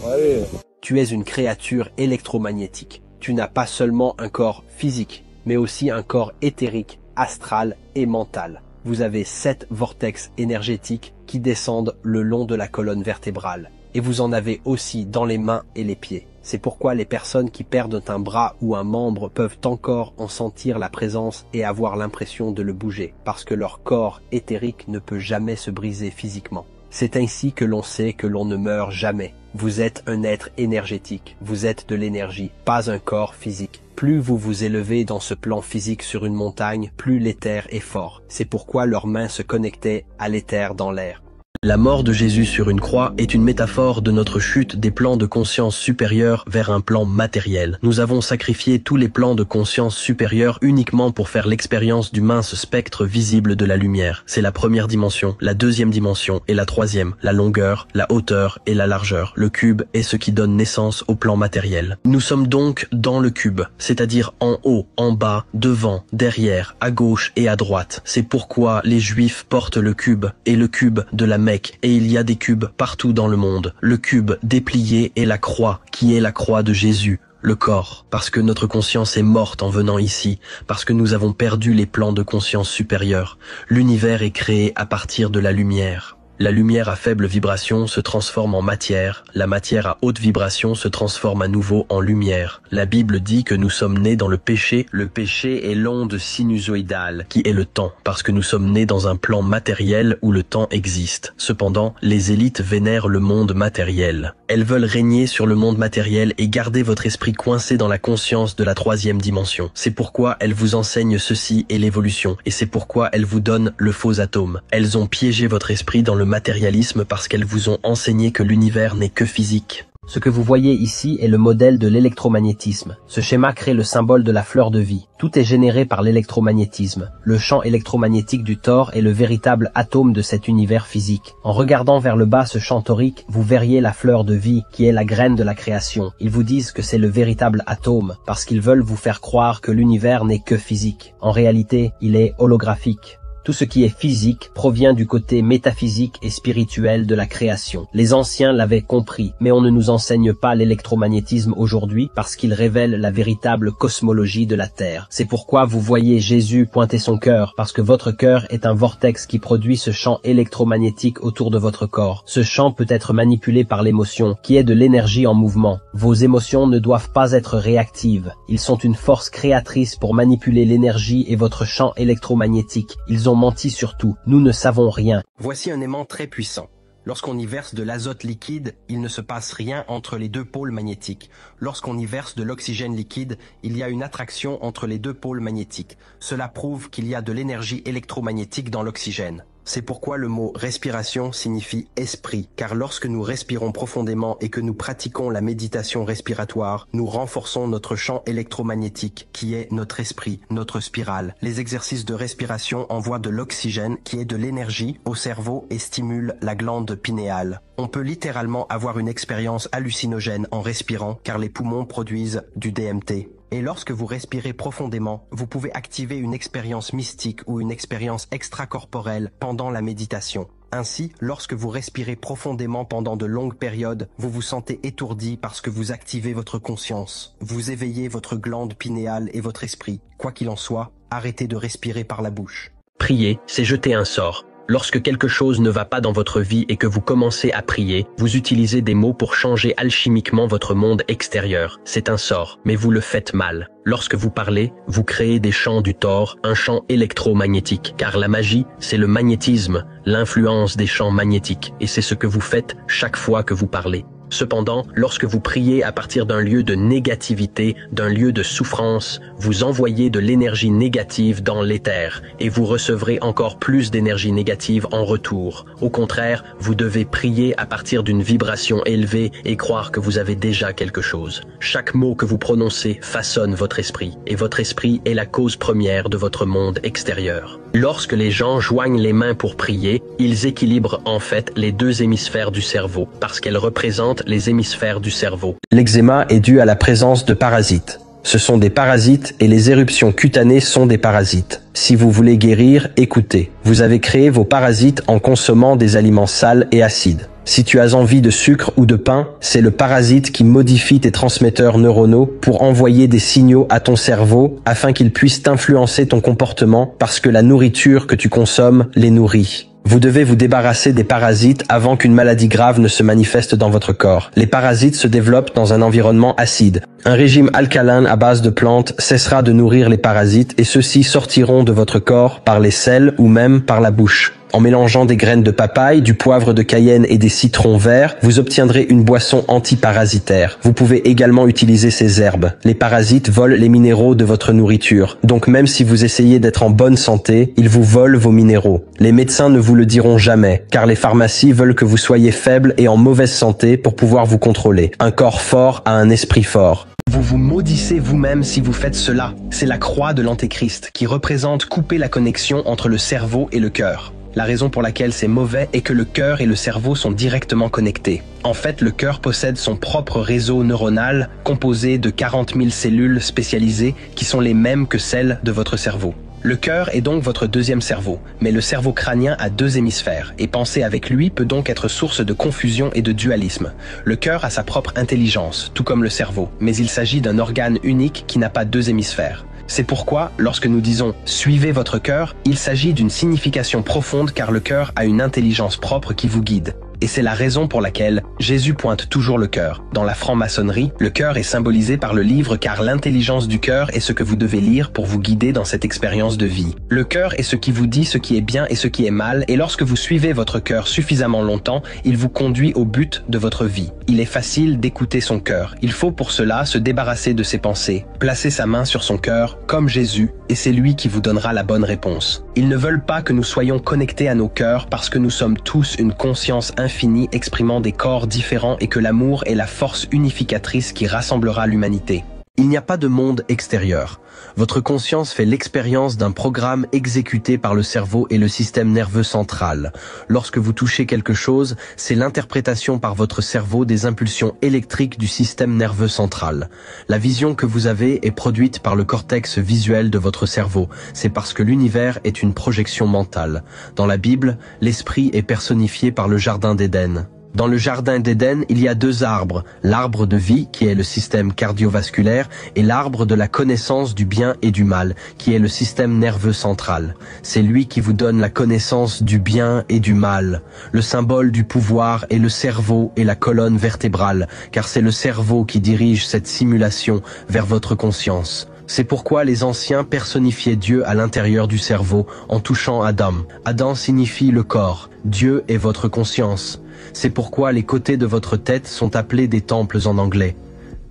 S6: Allez.
S3: Tu es une créature électromagnétique. Tu n'as pas seulement un corps physique, mais aussi un corps éthérique, astral et mental. Vous avez 7 vortex énergétiques qui descendent le long de la colonne vertébrale. Et vous en avez aussi dans les mains et les pieds. C'est pourquoi les personnes qui perdent un bras ou un membre peuvent encore en sentir la présence et avoir l'impression de le bouger, parce que leur corps éthérique ne peut jamais se briser physiquement. C'est ainsi que l'on sait que l'on ne meurt jamais. Vous êtes un être énergétique, vous êtes de l'énergie, pas un corps physique. Plus vous vous élevez dans ce plan physique sur une montagne, plus l'éther est fort. C'est pourquoi leurs mains se connectaient à l'éther dans l'air.
S2: La mort de Jésus sur une croix est une métaphore de notre chute des plans de conscience supérieurs vers un plan matériel. Nous avons sacrifié tous les plans de conscience supérieurs uniquement pour faire l'expérience du mince spectre visible de la lumière. C'est la première dimension, la deuxième dimension et la troisième, la longueur, la hauteur et la largeur. Le cube est ce qui donne naissance au plan matériel. Nous sommes donc dans le cube, c'est-à-dire en haut, en bas, devant, derrière, à gauche et à droite. C'est pourquoi les Juifs portent le cube et le cube de la Mecque, et il y a des cubes partout dans le monde. Le cube déplié est la croix, qui est la croix de Jésus, le corps. Parce que notre conscience est morte en venant ici, parce que nous avons perdu les plans de conscience supérieurs. L'univers est créé à partir de la lumière. La lumière à faible vibration se transforme en matière, la matière à haute vibration se transforme à nouveau en lumière. La Bible dit que nous sommes nés dans le péché est l'onde sinusoïdale, qui est le temps, parce que nous sommes nés dans un plan matériel où le temps existe. Cependant, les élites vénèrent le monde matériel. Elles veulent régner sur le monde matériel et garder votre esprit coincé dans la conscience de la troisième dimension. C'est pourquoi elles vous enseignent ceci et l'évolution, et c'est pourquoi elles vous donnent le faux atome. Elles ont piégé votre esprit dans le matérialisme parce qu'elles vous ont enseigné que l'univers n'est que physique.
S3: Ce que vous voyez ici est le modèle de l'électromagnétisme. Ce schéma crée le symbole de la fleur de vie. Tout est généré par l'électromagnétisme. Le champ électromagnétique du Thor est le véritable atome de cet univers physique. En regardant vers le bas ce champ torique, vous verriez la fleur de vie, qui est la graine de la création. Ils vous disent que c'est le véritable atome, parce qu'ils veulent vous faire croire que l'univers n'est que physique. En réalité, il est holographique. Tout ce qui est physique provient du côté métaphysique et spirituel de la création. Les anciens l'avaient compris, mais on ne nous enseigne pas l'électromagnétisme aujourd'hui parce qu'il révèle la véritable cosmologie de la Terre. C'est pourquoi vous voyez Jésus pointer son cœur, parce que votre cœur est un vortex qui produit ce champ électromagnétique autour de votre corps. Ce champ peut être manipulé par l'émotion, qui est de l'énergie en mouvement. Vos émotions ne doivent pas être réactives. Ils sont une force créatrice pour manipuler l'énergie et votre champ électromagnétique. Ils ont menti sur tout. Nous ne savons rien.
S2: Voici un aimant très puissant. Lorsqu'on y verse de l'azote liquide, il ne se passe rien entre les deux pôles magnétiques. Lorsqu'on y verse de l'oxygène liquide, il y a une attraction entre les deux pôles magnétiques. Cela prouve qu'il y a de l'énergie électromagnétique dans l'oxygène. C'est pourquoi le mot respiration signifie esprit, car lorsque nous respirons profondément et que nous pratiquons la méditation respiratoire, nous renforçons notre champ électromagnétique, qui est notre esprit, notre spirale. Les exercices de respiration envoient de l'oxygène, qui est de l'énergie, au cerveau et stimulent la glande pinéale. On peut littéralement avoir une expérience hallucinogène en respirant, car les poumons produisent du DMT. Et lorsque vous respirez profondément, vous pouvez activer une expérience mystique ou une expérience extracorporelle pendant la méditation. Ainsi, lorsque vous respirez profondément pendant de longues périodes, vous vous sentez étourdi parce que vous activez votre conscience. Vous éveillez votre glande pinéale et votre esprit. Quoi qu'il en soit, arrêtez de respirer par la bouche.
S3: Prier, c'est jeter un sort. Lorsque quelque chose ne va pas dans votre vie et que vous commencez à prier, vous utilisez des mots pour changer alchimiquement votre monde extérieur. C'est un sort, mais vous le faites mal. Lorsque vous parlez, vous créez des champs du Thor, un champ électromagnétique, car la magie, c'est le magnétisme, l'influence des champs magnétiques, et c'est ce que vous faites chaque fois que vous parlez.
S2: Cependant, lorsque vous priez à partir d'un lieu de négativité, d'un lieu de souffrance, vous envoyez de l'énergie négative dans l'éther et vous recevrez encore plus d'énergie négative en retour. Au contraire, vous devez prier à partir d'une vibration élevée et croire que vous avez déjà quelque chose. Chaque mot que vous prononcez façonne votre esprit et votre esprit est la cause première de votre monde extérieur. Lorsque les gens joignent les mains pour prier, ils équilibrent en fait les deux hémisphères du cerveau parce qu'elles représentent les hémisphères du cerveau.
S3: L'eczéma est dû à la présence de parasites. Ce sont des parasites et les éruptions cutanées sont des parasites. Si vous voulez guérir, écoutez. Vous avez créé vos parasites en consommant des aliments sales et acides. Si tu as envie de sucre ou de pain, c'est le parasite qui modifie tes transmetteurs neuronaux pour envoyer des signaux à ton cerveau afin qu'il puisse influencer ton comportement parce que la nourriture que tu consommes les nourrit. Vous devez vous débarrasser des parasites avant qu'une maladie grave ne se manifeste dans votre corps. Les parasites se développent dans un environnement acide. Un régime alcalin à base de plantes cessera de nourrir les parasites et ceux-ci sortiront de votre corps par les selles ou même par la bouche. En mélangeant des graines de papaye, du poivre de Cayenne et des citrons verts, vous obtiendrez une boisson antiparasitaire. Vous pouvez également utiliser ces herbes. Les parasites volent les minéraux de votre nourriture. Donc même si vous essayez d'être en bonne santé, ils vous volent vos minéraux. Les médecins ne vous le diront jamais, car les pharmacies veulent que vous soyez faible et en mauvaise santé pour pouvoir vous contrôler. Un corps fort a un esprit fort. Vous vous maudissez vous-même si vous faites cela. C'est la croix de l'Antéchrist qui représente couper la connexion entre le cerveau et le cœur. La raison pour laquelle c'est mauvais est que le cœur et le cerveau sont directement connectés. En fait, le cœur possède son propre réseau neuronal composé de 40 000 cellules spécialisées qui sont les mêmes que celles de votre cerveau. Le cœur est donc votre deuxième cerveau, mais le cerveau crânien a deux hémisphères, et penser avec lui peut donc être source de confusion et de dualisme. Le cœur a sa propre intelligence, tout comme le cerveau, mais il s'agit d'un organe unique qui n'a pas deux hémisphères. C'est pourquoi, lorsque nous disons « suivez votre cœur », il s'agit d'une signification profonde car le cœur a une intelligence propre qui vous guide. Et c'est la raison pour laquelle Jésus pointe toujours le cœur. Dans la franc-maçonnerie, le cœur est symbolisé par le livre car l'intelligence du cœur est ce que vous devez lire pour vous guider dans cette expérience de vie. Le cœur est ce qui vous dit ce qui est bien et ce qui est mal, et lorsque vous suivez votre cœur suffisamment longtemps, il vous conduit au but de votre vie. Il est facile d'écouter son cœur. Il faut pour cela se débarrasser de ses pensées, placer sa main sur son cœur, comme Jésus, et c'est lui qui vous donnera la bonne réponse. Ils ne veulent pas que nous soyons connectés à nos cœurs parce que nous sommes tous une conscience infinie exprimant des corps différents et que l'amour est la force unificatrice qui rassemblera l'humanité. Il n'y a pas de monde extérieur. Votre conscience fait l'expérience d'un programme exécuté par le cerveau et le système nerveux central. Lorsque vous touchez quelque chose, c'est l'interprétation par votre cerveau des impulsions électriques du système nerveux central. La vision que vous avez est produite par le cortex visuel de votre cerveau. C'est parce que l'univers est une projection mentale. Dans la Bible, l'esprit est personnifié par le jardin d'Éden. Dans le jardin d'Éden, il y a deux arbres, l'arbre de vie, qui est le système cardiovasculaire, et l'arbre de la connaissance du bien et du mal, qui est le système nerveux central. C'est lui qui vous donne la connaissance du bien et du mal. Le symbole du pouvoir est le cerveau et la colonne vertébrale, car c'est le cerveau qui dirige cette simulation vers votre conscience. C'est pourquoi les anciens personnifiaient Dieu à l'intérieur du cerveau en touchant Adam. Adam signifie le corps, Dieu est votre conscience. C'est pourquoi les côtés de votre tête sont appelés des temples en anglais.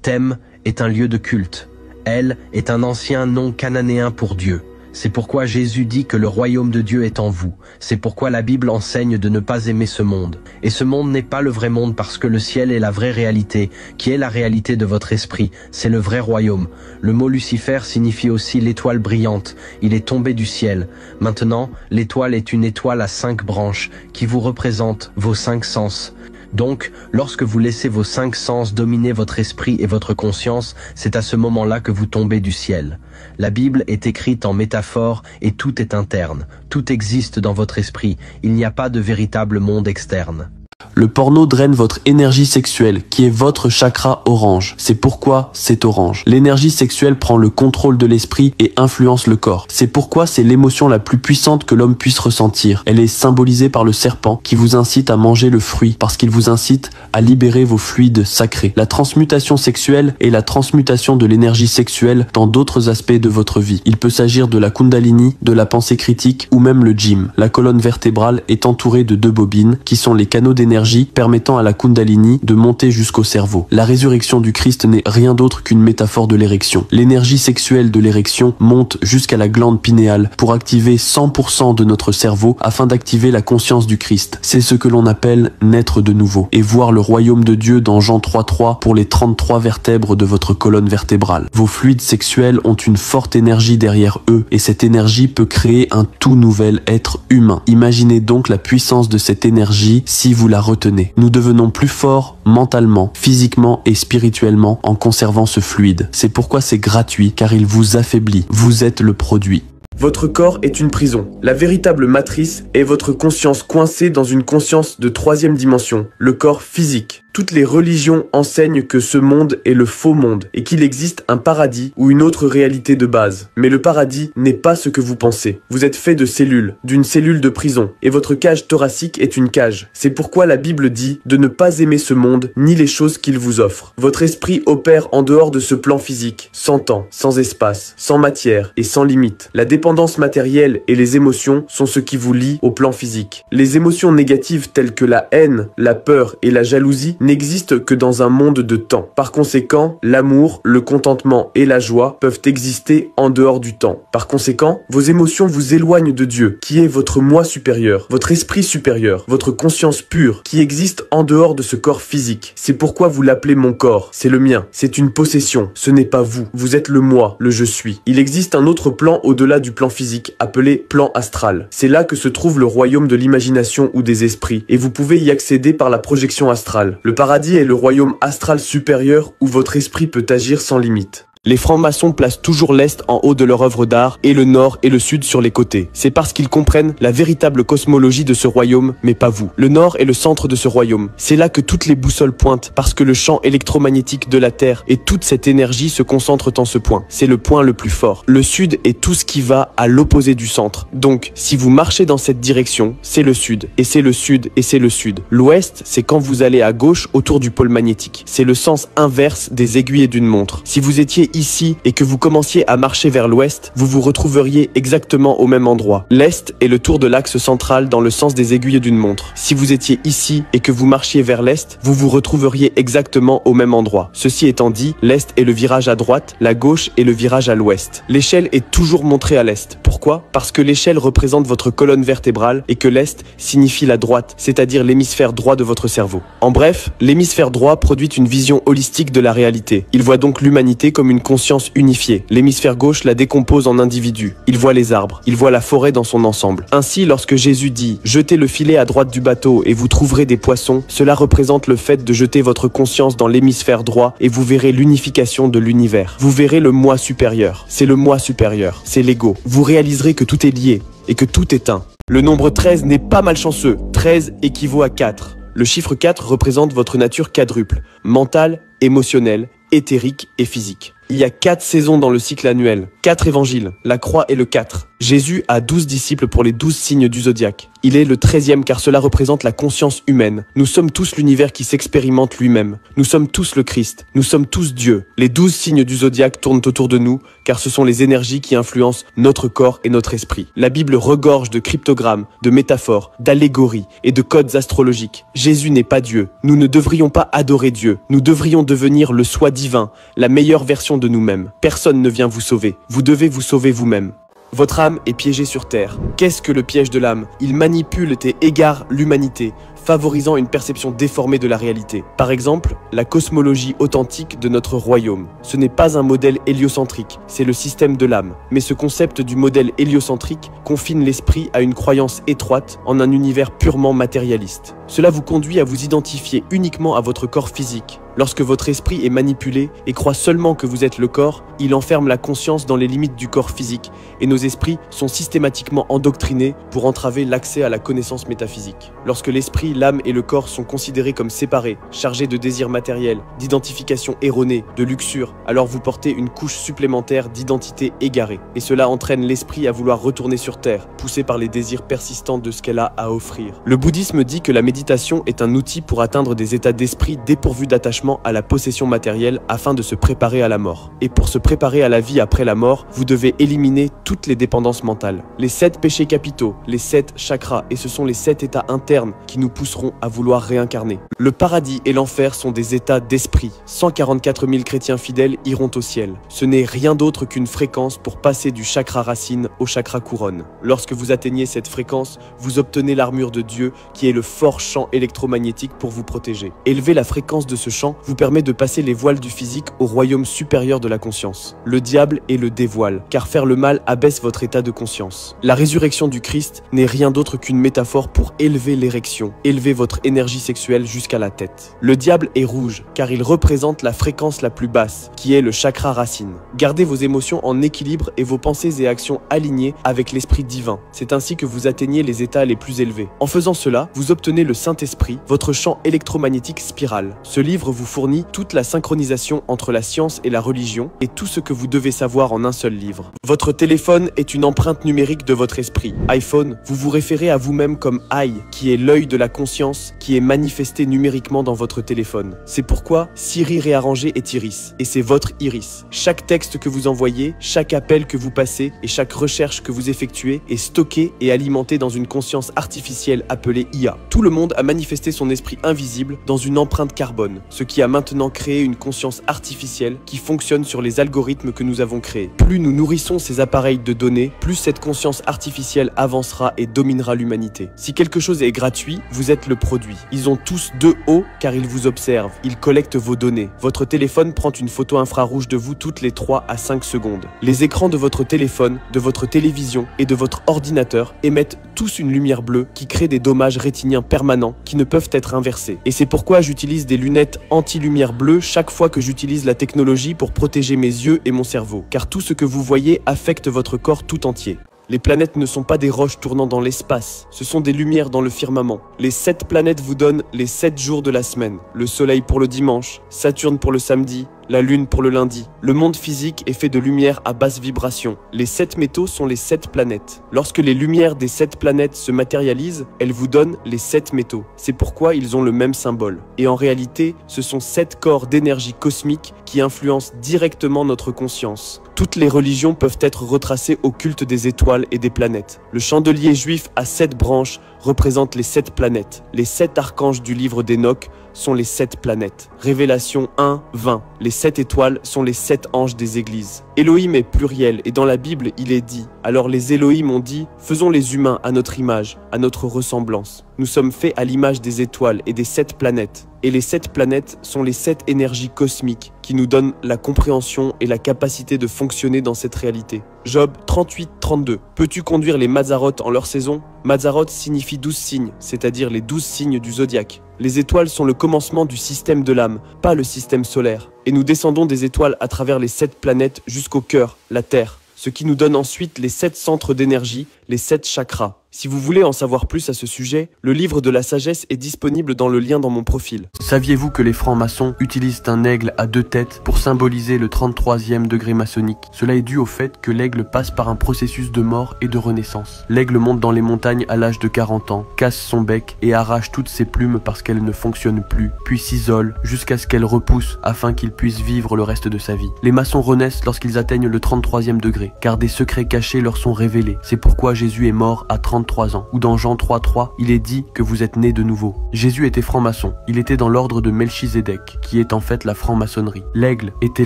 S3: Thème est un lieu de culte. El est un ancien nom cananéen pour Dieu. C'est pourquoi Jésus dit que le royaume de Dieu est en vous. C'est pourquoi la Bible enseigne de ne pas aimer ce monde. Et ce monde n'est pas le vrai monde parce que le ciel est la vraie réalité, qui est la réalité de votre esprit. C'est le vrai royaume. Le mot Lucifer signifie aussi l'étoile brillante. Il est tombé du ciel. Maintenant, l'étoile est une étoile à 5 branches qui vous représente vos 5 sens. Donc, lorsque vous laissez vos 5 sens dominer votre esprit et votre conscience, c'est à ce moment-là que vous tombez du ciel. La Bible est écrite en métaphore et tout est interne. Tout existe dans votre esprit. Il n'y a pas de véritable monde externe.
S1: Le porno draine votre énergie sexuelle, qui est votre chakra orange. C'est pourquoi c'est orange. L'énergie sexuelle prend le contrôle de l'esprit et influence le corps. C'est pourquoi c'est l'émotion la plus puissante que l'homme puisse ressentir. Elle est symbolisée par le serpent, qui vous incite à manger le fruit, parce qu'il vous incite à libérer vos fluides sacrés. La transmutation sexuelle est la transmutation de l'énergie sexuelle dans d'autres aspects de votre vie. Il peut s'agir de la kundalini, de la pensée critique ou même le gym. La colonne vertébrale est entourée de 2 bobines, qui sont les canaux d'énergie énergie permettant à la Kundalini de monter jusqu'au cerveau. La résurrection du Christ n'est rien d'autre qu'une métaphore de l'érection. L'énergie sexuelle de l'érection monte jusqu'à la glande pinéale pour activer 100% de notre cerveau afin d'activer la conscience du Christ. C'est ce que l'on appelle naître de nouveau et voir le royaume de Dieu dans Jean 3.3 pour les 33 vertèbres de votre colonne vertébrale. Vos fluides sexuels ont une forte énergie derrière eux et cette énergie peut créer un tout nouvel être humain. Imaginez donc la puissance de cette énergie si vous la retenez. Nous devenons plus forts mentalement, physiquement et spirituellement en conservant ce fluide. C'est pourquoi c'est gratuit car il vous affaiblit. Vous êtes le produit. Votre corps est une prison. La véritable matrice est votre conscience coincée dans une conscience de 3e dimension, le corps physique. Toutes les religions enseignent que ce monde est le faux monde et qu'il existe un paradis ou une autre réalité de base. Mais le paradis n'est pas ce que vous pensez. Vous êtes fait de cellules, d'une cellule de prison, et votre cage thoracique est une cage. C'est pourquoi la Bible dit de ne pas aimer ce monde ni les choses qu'il vous offre. Votre esprit opère en dehors de ce plan physique, sans temps, sans espace, sans matière et sans limite. La dépendance matérielle et les émotions sont ce qui vous lie au plan physique. Les émotions négatives telles que la haine, la peur et la jalousie n'existent que dans un monde de temps. Par conséquent, l'amour, le contentement et la joie peuvent exister en dehors du temps. Par conséquent, vos émotions vous éloignent de Dieu, qui est votre moi supérieur, votre esprit supérieur, votre conscience pure, qui existe en dehors de ce corps physique. C'est pourquoi vous l'appelez mon corps. C'est le mien. C'est une possession. Ce n'est pas vous. Vous êtes le moi, le je suis. Il existe un autre plan au-delà du plan physique, appelé plan astral. C'est là que se trouve le royaume de l'imagination ou des esprits, et vous pouvez y accéder par la projection astrale. Le paradis est le royaume astral supérieur où votre esprit peut agir sans limite. Les francs-maçons placent toujours l'Est en haut de leur œuvre d'art et le Nord et le Sud sur les côtés. C'est parce qu'ils comprennent la véritable cosmologie de ce royaume, mais pas vous. Le Nord est le centre de ce royaume. C'est là que toutes les boussoles pointent, parce que le champ électromagnétique de la Terre et toute cette énergie se concentrent en ce point. C'est le point le plus fort. Le Sud est tout ce qui va à l'opposé du centre. Donc, si vous marchez dans cette direction, c'est le Sud, et c'est le Sud, et c'est le Sud. L'Ouest, c'est quand vous allez à gauche autour du pôle magnétique. C'est le sens inverse des aiguilles d'une montre. Si vous étiez ici et que vous commenciez à marcher vers l'ouest, vous vous retrouveriez exactement au même endroit. L'est est le tour de l'axe central dans le sens des aiguilles d'une montre. Si vous étiez ici et que vous marchiez vers l'est, vous vous retrouveriez exactement au même endroit. Ceci étant dit, l'est est le virage à droite, la gauche est le virage à l'ouest. L'échelle est toujours montrée à l'est. Pourquoi? Parce que l'échelle représente votre colonne vertébrale et que l'est signifie la droite, c'est-à-dire l'hémisphère droit de votre cerveau. En bref, l'hémisphère droit produit une vision holistique de la réalité. Il voit donc l'humanité comme une conscience unifiée. L'hémisphère gauche la décompose en individus. Il voit les arbres, il voit la forêt dans son ensemble. Ainsi, lorsque Jésus dit « Jetez le filet à droite du bateau et vous trouverez des poissons », cela représente le fait de jeter votre conscience dans l'hémisphère droit et vous verrez l'unification de l'univers. Vous verrez le moi supérieur. C'est le moi supérieur, c'est l'ego. Vous réaliserez que tout est lié et que tout est un. Le nombre 13 n'est pas malchanceux. 13 équivaut à 4. Le chiffre 4 représente votre nature quadruple, mentale, émotionnelle, éthérique et physique. Il y a 4 saisons dans le cycle annuel, 4 évangiles, la croix est le 4. Jésus a 12 disciples pour les 12 signes du zodiaque. Il est le 13e car cela représente la conscience humaine. Nous sommes tous l'univers qui s'expérimente lui-même. Nous sommes tous le Christ. Nous sommes tous Dieu. Les 12 signes du zodiaque tournent autour de nous car ce sont les énergies qui influencent notre corps et notre esprit. La Bible regorge de cryptogrammes, de métaphores, d'allégories et de codes astrologiques. Jésus n'est pas Dieu. Nous ne devrions pas adorer Dieu. Nous devrions devenir le soi divin, la meilleure version de nous-mêmes. Personne ne vient vous sauver. Vous devez vous sauver vous-même. Votre âme est piégée sur Terre. Qu'est-ce que le piège de l'âme? Il manipule et égare l'humanité, favorisant une perception déformée de la réalité. Par exemple, la cosmologie authentique de notre royaume. Ce n'est pas un modèle héliocentrique, c'est le système de l'âme. Mais ce concept du modèle héliocentrique confine l'esprit à une croyance étroite en un univers purement matérialiste. Cela vous conduit à vous identifier uniquement à votre corps physique. Lorsque votre esprit est manipulé et croit seulement que vous êtes le corps, il enferme la conscience dans les limites du corps physique et nos esprits sont systématiquement endoctrinés pour entraver l'accès à la connaissance métaphysique. Lorsque l'esprit, l'âme et le corps sont considérés comme séparés, chargés de désirs matériels, d'identification erronée, de luxure, alors vous portez une couche supplémentaire d'identité égarée. Et cela entraîne l'esprit à vouloir retourner sur Terre, poussé par les désirs persistants de ce qu'elle a à offrir. Le bouddhisme dit que la méditation est un outil pour atteindre des états d'esprit dépourvus d'attachement renoncement à la possession matérielle afin de se préparer à la mort. Et pour se préparer à la vie après la mort, vous devez éliminer toutes les dépendances mentales. Les 7 péchés capitaux, les 7 chakras, et ce sont les 7 états internes qui nous pousseront à vouloir réincarner. Le paradis et l'enfer sont des états d'esprit. 144 000 chrétiens fidèles iront au ciel. Ce n'est rien d'autre qu'une fréquence pour passer du chakra racine au chakra couronne. Lorsque vous atteignez cette fréquence, vous obtenez l'armure de Dieu qui est le fort champ électromagnétique pour vous protéger. Élever la fréquence de ce champ vous permet de passer les voiles du physique au royaume supérieur de la conscience. Le diable est le dévoile, car faire le mal abaisse votre état de conscience. La résurrection du Christ n'est rien d'autre qu'une métaphore pour élever l'érection, élever votre énergie sexuelle jusqu'à la tête. Le diable est rouge, car il représente la fréquence la plus basse, qui est le chakra racine. Gardez vos émotions en équilibre et vos pensées et actions alignées avec l'esprit divin. C'est ainsi que vous atteignez les états les plus élevés. En faisant cela, vous obtenez le Saint-Esprit, votre champ électromagnétique spiral. Ce livre vous fournit toute la synchronisation entre la science et la religion et tout ce que vous devez savoir en un seul livre. Votre téléphone est une empreinte numérique de votre esprit. iPhone, vous vous référez à vous-même comme I, qui est l'œil de la conscience, qui est manifesté numériquement dans votre téléphone. C'est pourquoi Siri réarrangé est Iris, et c'est votre Iris. Chaque texte que vous envoyez, chaque appel que vous passez et chaque recherche que vous effectuez est stocké et alimenté dans une conscience artificielle appelée IA. Tout le monde a manifesté son esprit invisible dans une empreinte carbone, ce qui a maintenant créé une conscience artificielle qui fonctionne sur les algorithmes que nous avons créés. Plus nous nourrissons ces appareils de données, plus cette conscience artificielle avancera et dominera l'humanité. Si quelque chose est gratuit, vous êtes le produit. Ils ont tous 2 hauts car ils vous observent. Ils collectent vos données. Votre téléphone prend une photo infrarouge de vous toutes les 3 à 5 secondes. Les écrans de votre téléphone, de votre télévision et de votre ordinateur émettent tous une lumière bleue qui crée des dommages rétiniens permanents qui ne peuvent être inversés. Et c'est pourquoi j'utilise des lunettes anti-lumière bleue chaque fois que j'utilise la technologie pour protéger mes yeux et mon cerveau. Car tout ce que vous voyez affecte votre corps tout entier. Les planètes ne sont pas des roches tournant dans l'espace, ce sont des lumières dans le firmament. Les 7 planètes vous donnent les 7 jours de la semaine. Le Soleil pour le dimanche, Saturne pour le samedi, la Lune pour le lundi. Le monde physique est fait de lumière à basse vibration. Les 7 métaux sont les 7 planètes. Lorsque les lumières des 7 planètes se matérialisent, elles vous donnent les 7 métaux. C'est pourquoi ils ont le même symbole. Et en réalité, ce sont 7 corps d'énergie cosmique qui influencent directement notre conscience. Toutes les religions peuvent être retracées au culte des étoiles et des planètes. Le chandelier juif à 7 branches représente les 7 planètes. Les 7 archanges du livre d'Enoch sont les 7 planètes. Révélation 1, 20. Les 7 étoiles sont les 7 anges des églises. Elohim est pluriel et dans la Bible, il est dit. Alors les Elohim ont dit, faisons les humains à notre image, à notre ressemblance. Nous sommes faits à l'image des étoiles et des 7 planètes. Et les 7 planètes sont les 7 énergies cosmiques qui nous donnent la compréhension et la capacité de fonctionner dans cette réalité. Job 38-32. Peux-tu conduire les Mazzaroth en leur saison? Mazzaroth signifie 12 signes, c'est-à-dire les 12 signes du zodiaque. Les étoiles sont le commencement du système de l'âme, pas le système solaire. Et nous descendons des étoiles à travers les 7 planètes jusqu'au cœur, la Terre. Ce qui nous donne ensuite les 7 centres d'énergie, les 7 chakras. Si vous voulez en savoir plus à ce sujet, le livre de la sagesse est disponible dans le lien dans mon profil. Saviez-vous que les francs-maçons utilisent un aigle à 2 têtes pour symboliser le 33e degré maçonnique? Cela est dû au fait que l'aigle passe par un processus de mort et de renaissance. L'aigle monte dans les montagnes à l'âge de 40 ans, casse son bec et arrache toutes ses plumes parce qu'elles ne fonctionnent plus, puis s'isole jusqu'à ce qu'elles repoussent afin qu'il puisse vivre le reste de sa vie. Les maçons renaissent lorsqu'ils atteignent le 33e degré, car des secrets cachés leur sont révélés. C'est pourquoi Jésus est mort à 33 ans, ou dans Jean 3.3, il est dit que vous êtes nés de nouveau. Jésus était franc-maçon, il était dans l'ordre de Melchizedek, qui est en fait la franc-maçonnerie. L'aigle était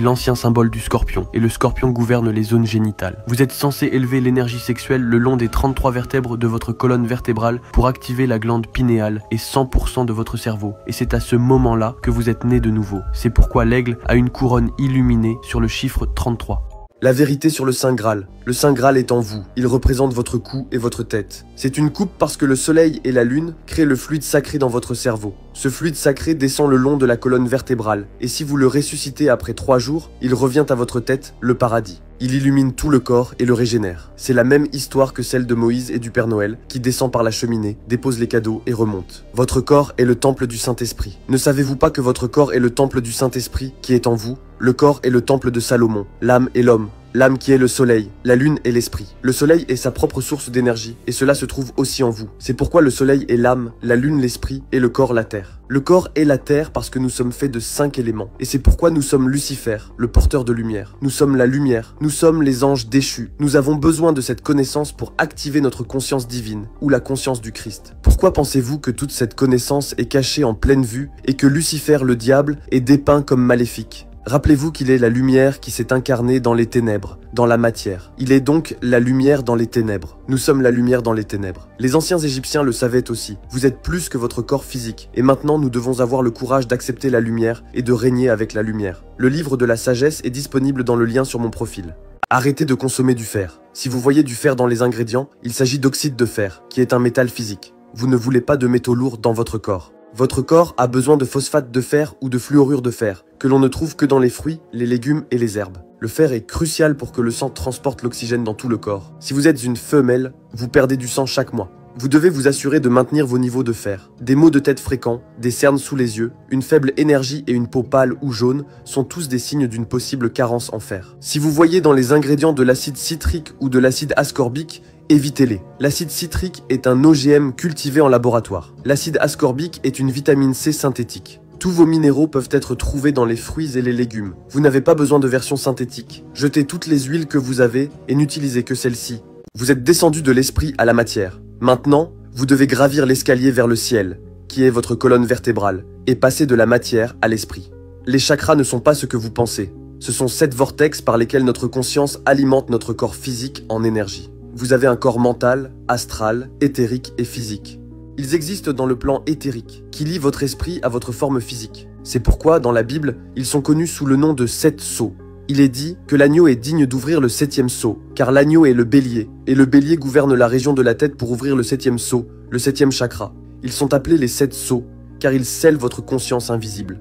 S1: l'ancien symbole du scorpion, et le scorpion gouverne les zones génitales. Vous êtes censé élever l'énergie sexuelle le long des 33 vertèbres de votre colonne vertébrale pour activer la glande pinéale et 100% de votre cerveau, et c'est à ce moment-là que vous êtes nés de nouveau. C'est pourquoi l'aigle a une couronne illuminée sur le chiffre 33. La vérité sur le Saint Graal. Le Saint Graal est en vous. Il représente votre cou et votre tête. C'est une coupe parce que le soleil et la lune créent le fluide sacré dans votre cerveau. Ce fluide sacré descend le long de la colonne vertébrale. Et si vous le ressuscitez après 3 jours, il revient à votre tête, le paradis. Il illumine tout le corps et le régénère. C'est la même histoire que celle de Moïse et du Père Noël, qui descend par la cheminée, dépose les cadeaux et remonte. Votre corps est le temple du Saint-Esprit. Ne savez-vous pas que votre corps est le temple du Saint-Esprit qui est en vous? Le corps est le temple de Salomon, l'âme est l'homme. l'âme qui est le soleil, la lune est l'esprit. Le soleil est sa propre source d'énergie, et cela se trouve aussi en vous. C'est pourquoi le soleil est l'âme, la lune l'esprit, et le corps la terre. Le corps est la terre parce que nous sommes faits de 5 éléments, et c'est pourquoi nous sommes Lucifer, le porteur de lumière. Nous sommes la lumière, nous sommes les anges déchus. Nous avons besoin de cette connaissance pour activer notre conscience divine, ou la conscience du Christ. Pourquoi pensez-vous que toute cette connaissance est cachée en pleine vue, et que Lucifer le diable est dépeint comme maléfique? Rappelez-vous qu'il est la lumière qui s'est incarnée dans les ténèbres, dans la matière. Il est donc la lumière dans les ténèbres. Nous sommes la lumière dans les ténèbres. Les anciens Égyptiens le savaient aussi. Vous êtes plus que votre corps physique. Et maintenant, nous devons avoir le courage d'accepter la lumière et de régner avec la lumière. Le livre de la sagesse est disponible dans le lien sur mon profil. Arrêtez de consommer du fer. Si vous voyez du fer dans les ingrédients, il s'agit d'oxyde de fer, qui est un métal physique. Vous ne voulez pas de métaux lourds dans votre corps. Votre corps a besoin de phosphate de fer ou de fluorure de fer, que l'on ne trouve que dans les fruits, les légumes et les herbes. Le fer est crucial pour que le sang transporte l'oxygène dans tout le corps. Si vous êtes une femelle, vous perdez du sang chaque mois. Vous devez vous assurer de maintenir vos niveaux de fer. Des maux de tête fréquents, des cernes sous les yeux, une faible énergie et une peau pâle ou jaune sont tous des signes d'une possible carence en fer. Si vous voyez dans les ingrédients de l'acide citrique ou de l'acide ascorbique, évitez-les. L'acide citrique est un OGM cultivé en laboratoire. L'acide ascorbique est une vitamine C synthétique. Tous vos minéraux peuvent être trouvés dans les fruits et les légumes. Vous n'avez pas besoin de version synthétique. Jetez toutes les huiles que vous avez et n'utilisez que celles-ci. Vous êtes descendu de l'esprit à la matière. Maintenant, vous devez gravir l'escalier vers le ciel, qui est votre colonne vertébrale, et passer de la matière à l'esprit. Les chakras ne sont pas ce que vous pensez. Ce sont 7 vortex par lesquels notre conscience alimente notre corps physique en énergie. Vous avez un corps mental, astral, éthérique et physique. Ils existent dans le plan éthérique, qui lie votre esprit à votre forme physique. C'est pourquoi, dans la Bible, ils sont connus sous le nom de 7 sceaux. Il est dit que l'agneau est digne d'ouvrir le 7e sceau, car l'agneau est le bélier, et le bélier gouverne la région de la tête pour ouvrir le 7e sceau, le 7e chakra. Ils sont appelés les 7 sceaux, car ils scellent votre conscience invisible.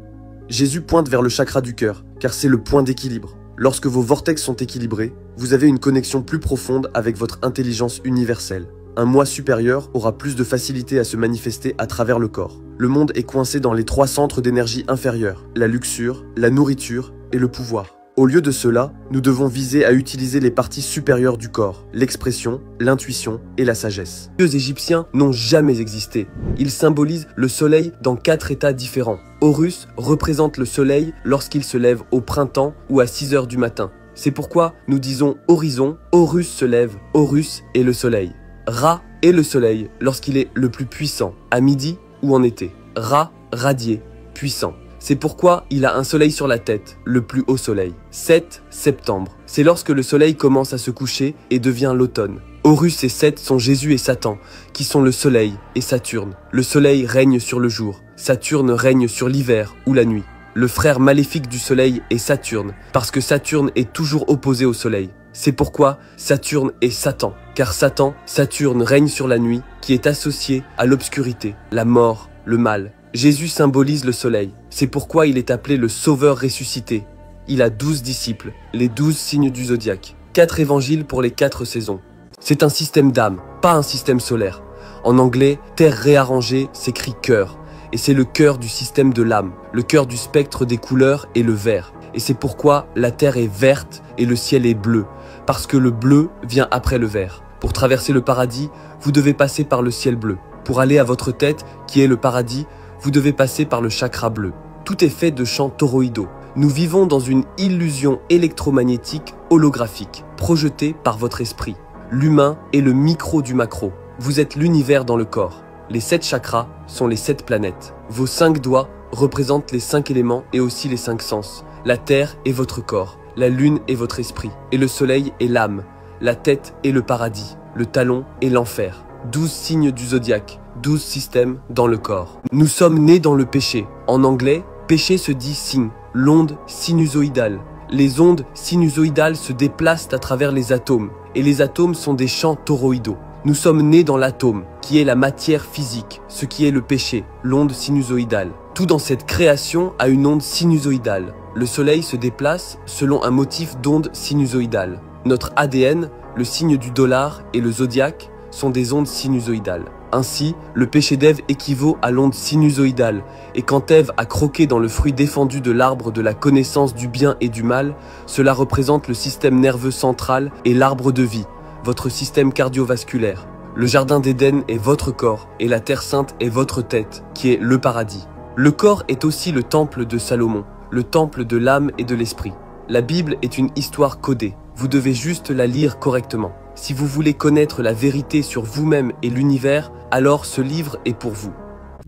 S1: Jésus pointe vers le chakra du cœur, car c'est le point d'équilibre. Lorsque vos vortex sont équilibrés, vous avez une connexion plus profonde avec votre intelligence universelle. Un moi supérieur aura plus de facilité à se manifester à travers le corps. Le monde est coincé dans les 3 centres d'énergie inférieurs, la luxure, la nourriture et le pouvoir. Au lieu de cela, nous devons viser à utiliser les parties supérieures du corps, l'expression, l'intuition et la sagesse. Les dieux égyptiens n'ont jamais existé. Ils symbolisent le soleil dans 4 états différents. Horus représente le soleil lorsqu'il se lève au printemps ou à 6 heures du matin. C'est pourquoi nous disons horizon, Horus se lève, Horus est le soleil. Ra est le soleil lorsqu'il est le plus puissant, à midi ou en été. Ra, radié, puissant. C'est pourquoi il a un soleil sur la tête, le plus haut soleil. 7 septembre. C'est lorsque le soleil commence à se coucher et devient l'automne. Horus et Seth sont Jésus et Satan, qui sont le soleil et Saturne. Le soleil règne sur le jour, Saturne règne sur l'hiver ou la nuit. Le frère maléfique du soleil est Saturne, parce que Saturne est toujours opposé au soleil. C'est pourquoi Saturne est Satan, car Saturne règne sur la nuit, qui est associée à l'obscurité, la mort, le mal. Jésus symbolise le soleil, c'est pourquoi il est appelé le sauveur ressuscité. Il a 12 disciples, les 12 signes du zodiaque, 4 évangiles pour les 4 saisons. C'est un système d'âme, pas un système solaire. En anglais, terre réarrangée s'écrit cœur, et c'est le cœur du système de l'âme. Le cœur du spectre des couleurs est le vert, et c'est pourquoi la terre est verte et le ciel est bleu, parce que le bleu vient après le vert. Pour traverser le paradis, vous devez passer par le ciel bleu. Pour aller à votre tête, qui est le paradis, vous devez passer par le chakra bleu. Tout est fait de champs toroïdaux. Nous vivons dans une illusion électromagnétique holographique, projetée par votre esprit. L'humain est le micro du macro. Vous êtes l'univers dans le corps. Les 7 chakras sont les 7 planètes. Vos 5 doigts représentent les 5 éléments et aussi les 5 sens. La terre est votre corps, la lune est votre esprit, et le soleil est l'âme. La tête est le paradis, le talon est l'enfer. 12 signes du zodiaque, 12 systèmes dans le corps. Nous sommes nés dans le péché. En anglais, péché se dit sin, l'onde sinusoïdale. Les ondes sinusoïdales se déplacent à travers les atomes, et les atomes sont des champs toroïdaux. Nous sommes nés dans l'atome, qui est la matière physique, ce qui est le péché, l'onde sinusoïdale. Tout dans cette création a une onde sinusoïdale. Le soleil se déplace selon un motif d'onde sinusoïdale. Notre ADN, le signe du dollar et le zodiaque sont des ondes sinusoïdales. Ainsi, le péché d'Ève équivaut à l'onde sinusoïdale, et quand Ève a croqué dans le fruit défendu de l'arbre de la connaissance du bien et du mal, cela représente le système nerveux central et l'arbre de vie, votre système cardiovasculaire. Le jardin d'Éden est votre corps, et la terre sainte est votre tête, qui est le paradis. Le corps est aussi le temple de Salomon, le temple de l'âme et de l'esprit. La Bible est une histoire codée, vous devez juste la lire correctement. Si vous voulez connaître la vérité sur vous-même et l'univers, alors ce livre est pour vous.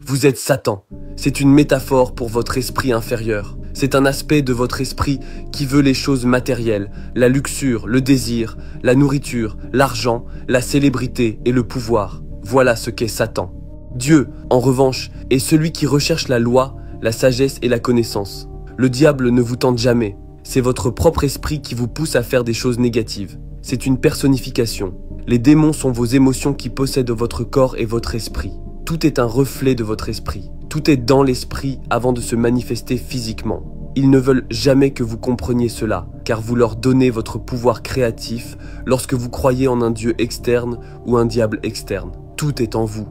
S1: Vous êtes Satan. C'est une métaphore pour votre esprit inférieur. C'est un aspect de votre esprit qui veut les choses matérielles, la luxure, le désir, la nourriture, l'argent, la célébrité et le pouvoir. Voilà ce qu'est Satan. Dieu, en revanche, est celui qui recherche la loi, la sagesse et la connaissance. Le diable ne vous tente jamais. C'est votre propre esprit qui vous pousse à faire des choses négatives. C'est une personnification. Les démons sont vos émotions qui possèdent votre corps et votre esprit. Tout est un reflet de votre esprit. Tout est dans l'esprit avant de se manifester physiquement. Ils ne veulent jamais que vous compreniez cela, car vous leur donnez votre pouvoir créatif lorsque vous croyez en un Dieu externe ou un diable externe. Tout est en vous.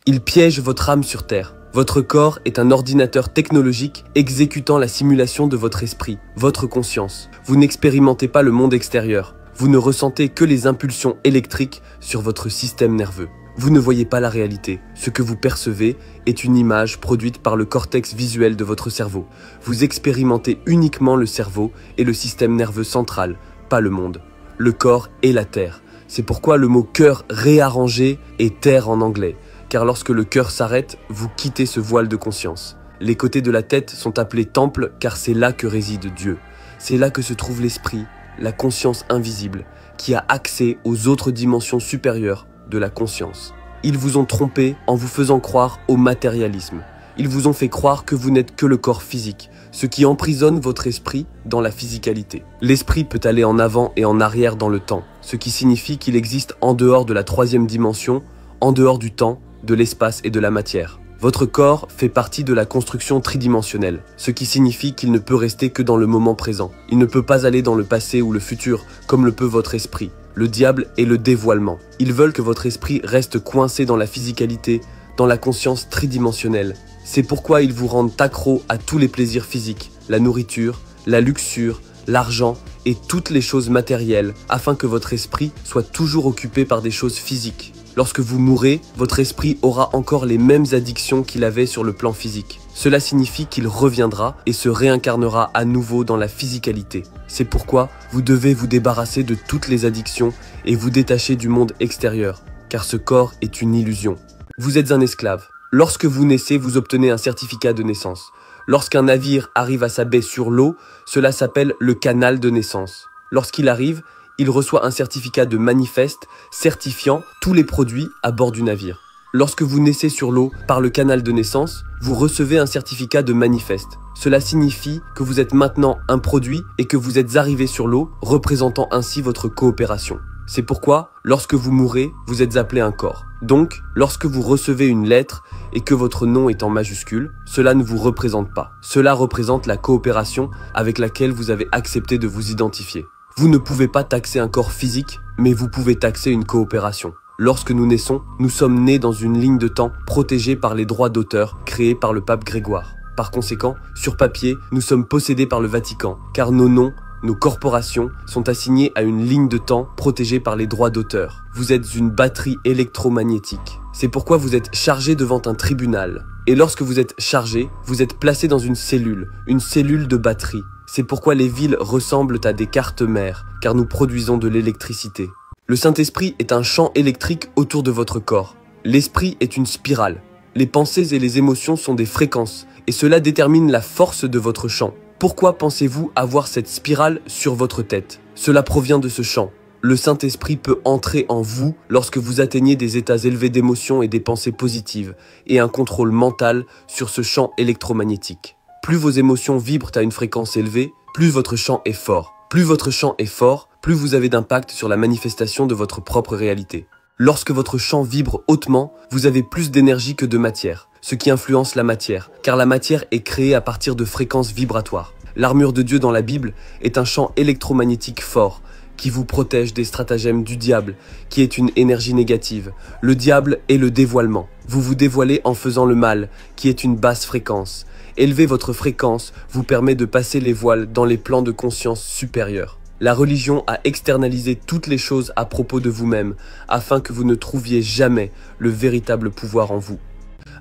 S1: Ils piègent votre âme sur terre. Votre corps est un ordinateur technologique exécutant la simulation de votre esprit, votre conscience. Vous n'expérimentez pas le monde extérieur. Vous ne ressentez que les impulsions électriques sur votre système nerveux. Vous ne voyez pas la réalité. Ce que vous percevez est une image produite par le cortex visuel de votre cerveau. Vous expérimentez uniquement le cerveau et le système nerveux central, pas le monde. Le corps est la terre. C'est pourquoi le mot cœur réarrangé est terre en anglais. Car lorsque le cœur s'arrête, vous quittez ce voile de conscience. Les côtés de la tête sont appelés temples car c'est là que réside Dieu. C'est là que se trouve l'esprit, la conscience invisible, qui a accès aux autres dimensions supérieures de la conscience. Ils vous ont trompé en vous faisant croire au matérialisme. Ils vous ont fait croire que vous n'êtes que le corps physique, ce qui emprisonne votre esprit dans la physicalité. L'esprit peut aller en avant et en arrière dans le temps, ce qui signifie qu'il existe en dehors de la troisième dimension, en dehors du temps, de l'espace et de la matière. Votre corps fait partie de la construction tridimensionnelle, ce qui signifie qu'il ne peut rester que dans le moment présent. Il ne peut pas aller dans le passé ou le futur, comme le peut votre esprit. Le diable est le dévoilement. Ils veulent que votre esprit reste coincé dans la physicalité, dans la conscience tridimensionnelle. C'est pourquoi ils vous rendent accro à tous les plaisirs physiques, la nourriture, la luxure, l'argent et toutes les choses matérielles, afin que votre esprit soit toujours occupé par des choses physiques. Lorsque vous mourrez, votre esprit aura encore les mêmes addictions qu'il avait sur le plan physique. Cela signifie qu'il reviendra et se réincarnera à nouveau dans la physicalité. C'est pourquoi vous devez vous débarrasser de toutes les addictions et vous détacher du monde extérieur, car ce corps est une illusion. Vous êtes un esclave. Lorsque vous naissez, vous obtenez un certificat de naissance. Lorsqu'un navire arrive à sa baie sur l'eau, cela s'appelle le canal de naissance. Lorsqu'il arrive, il reçoit un certificat de manifeste certifiant tous les produits à bord du navire. Lorsque vous naissez sur l'eau par le canal de naissance, vous recevez un certificat de manifeste. Cela signifie que vous êtes maintenant un produit et que vous êtes arrivé sur l'eau, représentant ainsi votre coopération. C'est pourquoi, lorsque vous mourrez, vous êtes appelé un corps. Donc, lorsque vous recevez une lettre et que votre nom est en majuscule, cela ne vous représente pas. Cela représente la coopération avec laquelle vous avez accepté de vous identifier. Vous ne pouvez pas taxer un corps physique, mais vous pouvez taxer une coopération. Lorsque nous naissons, nous sommes nés dans une ligne de temps protégée par les droits d'auteur créés par le pape Grégoire. Par conséquent, sur papier, nous sommes possédés par le Vatican, car nos noms, nos corporations sont assignés à une ligne de temps protégée par les droits d'auteur. Vous êtes une batterie électromagnétique. C'est pourquoi vous êtes chargé devant un tribunal. Et lorsque vous êtes chargé, vous êtes placé dans une cellule de batterie. C'est pourquoi les villes ressemblent à des cartes mères, car nous produisons de l'électricité. Le Saint-Esprit est un champ électrique autour de votre corps. L'esprit est une spirale. Les pensées et les émotions sont des fréquences, et cela détermine la force de votre champ. Pourquoi pensez-vous avoir cette spirale sur votre tête? Cela provient de ce champ. Le Saint-Esprit peut entrer en vous lorsque vous atteignez des états élevés d'émotions et des pensées positives, et un contrôle mental sur ce champ électromagnétique. Plus vos émotions vibrent à une fréquence élevée, plus votre champ est fort. Plus votre champ est fort, plus vous avez d'impact sur la manifestation de votre propre réalité. Lorsque votre champ vibre hautement, vous avez plus d'énergie que de matière, ce qui influence la matière, car la matière est créée à partir de fréquences vibratoires. L'armure de Dieu dans la Bible est un champ électromagnétique fort, qui vous protège des stratagèmes du diable, qui est une énergie négative. Le diable est le dévoilement. Vous vous dévoilez en faisant le mal, qui est une basse fréquence. Élever votre fréquence vous permet de passer les voiles dans les plans de conscience supérieurs. La religion a externalisé toutes les choses à propos de vous-même, afin que vous ne trouviez jamais le véritable pouvoir en vous.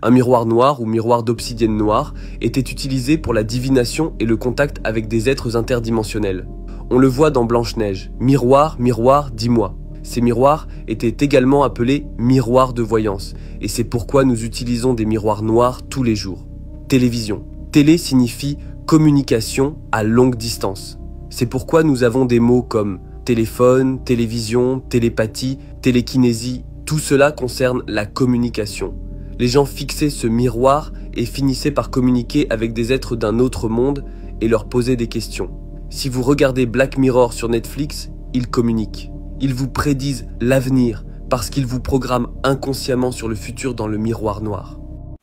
S1: Un miroir noir ou miroir d'obsidienne noire était utilisé pour la divination et le contact avec des êtres interdimensionnels. On le voit dans Blanche-Neige. Miroir, miroir, dis-moi. Ces miroirs étaient également appelés miroirs de voyance, et c'est pourquoi nous utilisons des miroirs noirs tous les jours. Télévision. Télé signifie communication à longue distance. C'est pourquoi nous avons des mots comme téléphone, télévision, télépathie, télékinésie. Tout cela concerne la communication. Les gens fixaient ce miroir et finissaient par communiquer avec des êtres d'un autre monde et leur poser des questions. Si vous regardez Black Mirror sur Netflix, ils communiquent. Ils vous prédisent l'avenir parce qu'ils vous programment inconsciemment sur le futur dans le miroir noir.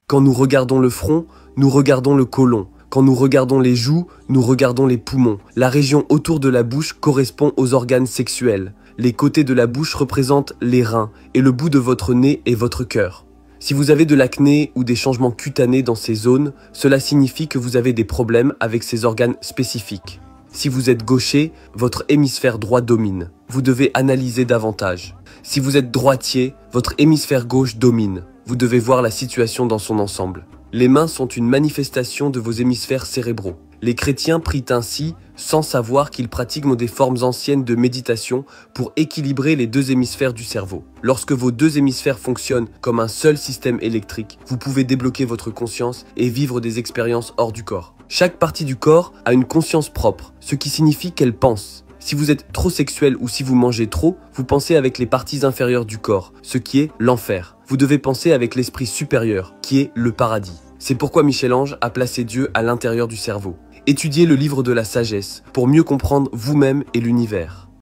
S1: Quand nous regardons le front, nous regardons le côlon. Quand nous regardons les joues, nous regardons les poumons. La région autour de la bouche correspond aux organes sexuels. Les côtés de la bouche représentent les reins et le bout de votre nez est votre cœur. Si vous avez de l'acné ou des changements cutanés dans ces zones, cela signifie que vous avez des problèmes avec ces organes spécifiques. Si vous êtes gaucher, votre hémisphère droit domine. Vous devez analyser davantage. Si vous êtes droitier, votre hémisphère gauche domine. Vous devez voir la situation dans son ensemble. Les mains sont une manifestation de vos hémisphères cérébraux. Les chrétiens prient ainsi sans savoir qu'ils pratiquent des formes anciennes de méditation pour équilibrer les deux hémisphères du cerveau. Lorsque vos deux hémisphères fonctionnent comme un seul système électrique, vous pouvez débloquer votre conscience et vivre des expériences hors du corps. Chaque partie du corps a une conscience propre, ce qui signifie qu'elle pense. Si vous êtes trop sexuel ou si vous mangez trop, vous pensez avec les parties inférieures du corps, ce qui est l'enfer. Vous devez penser avec l'esprit supérieur, qui est le paradis. C'est pourquoi Michel-Ange a placé Dieu à l'intérieur du cerveau. Étudiez le livre de la sagesse pour mieux comprendre vous-même et l'univers.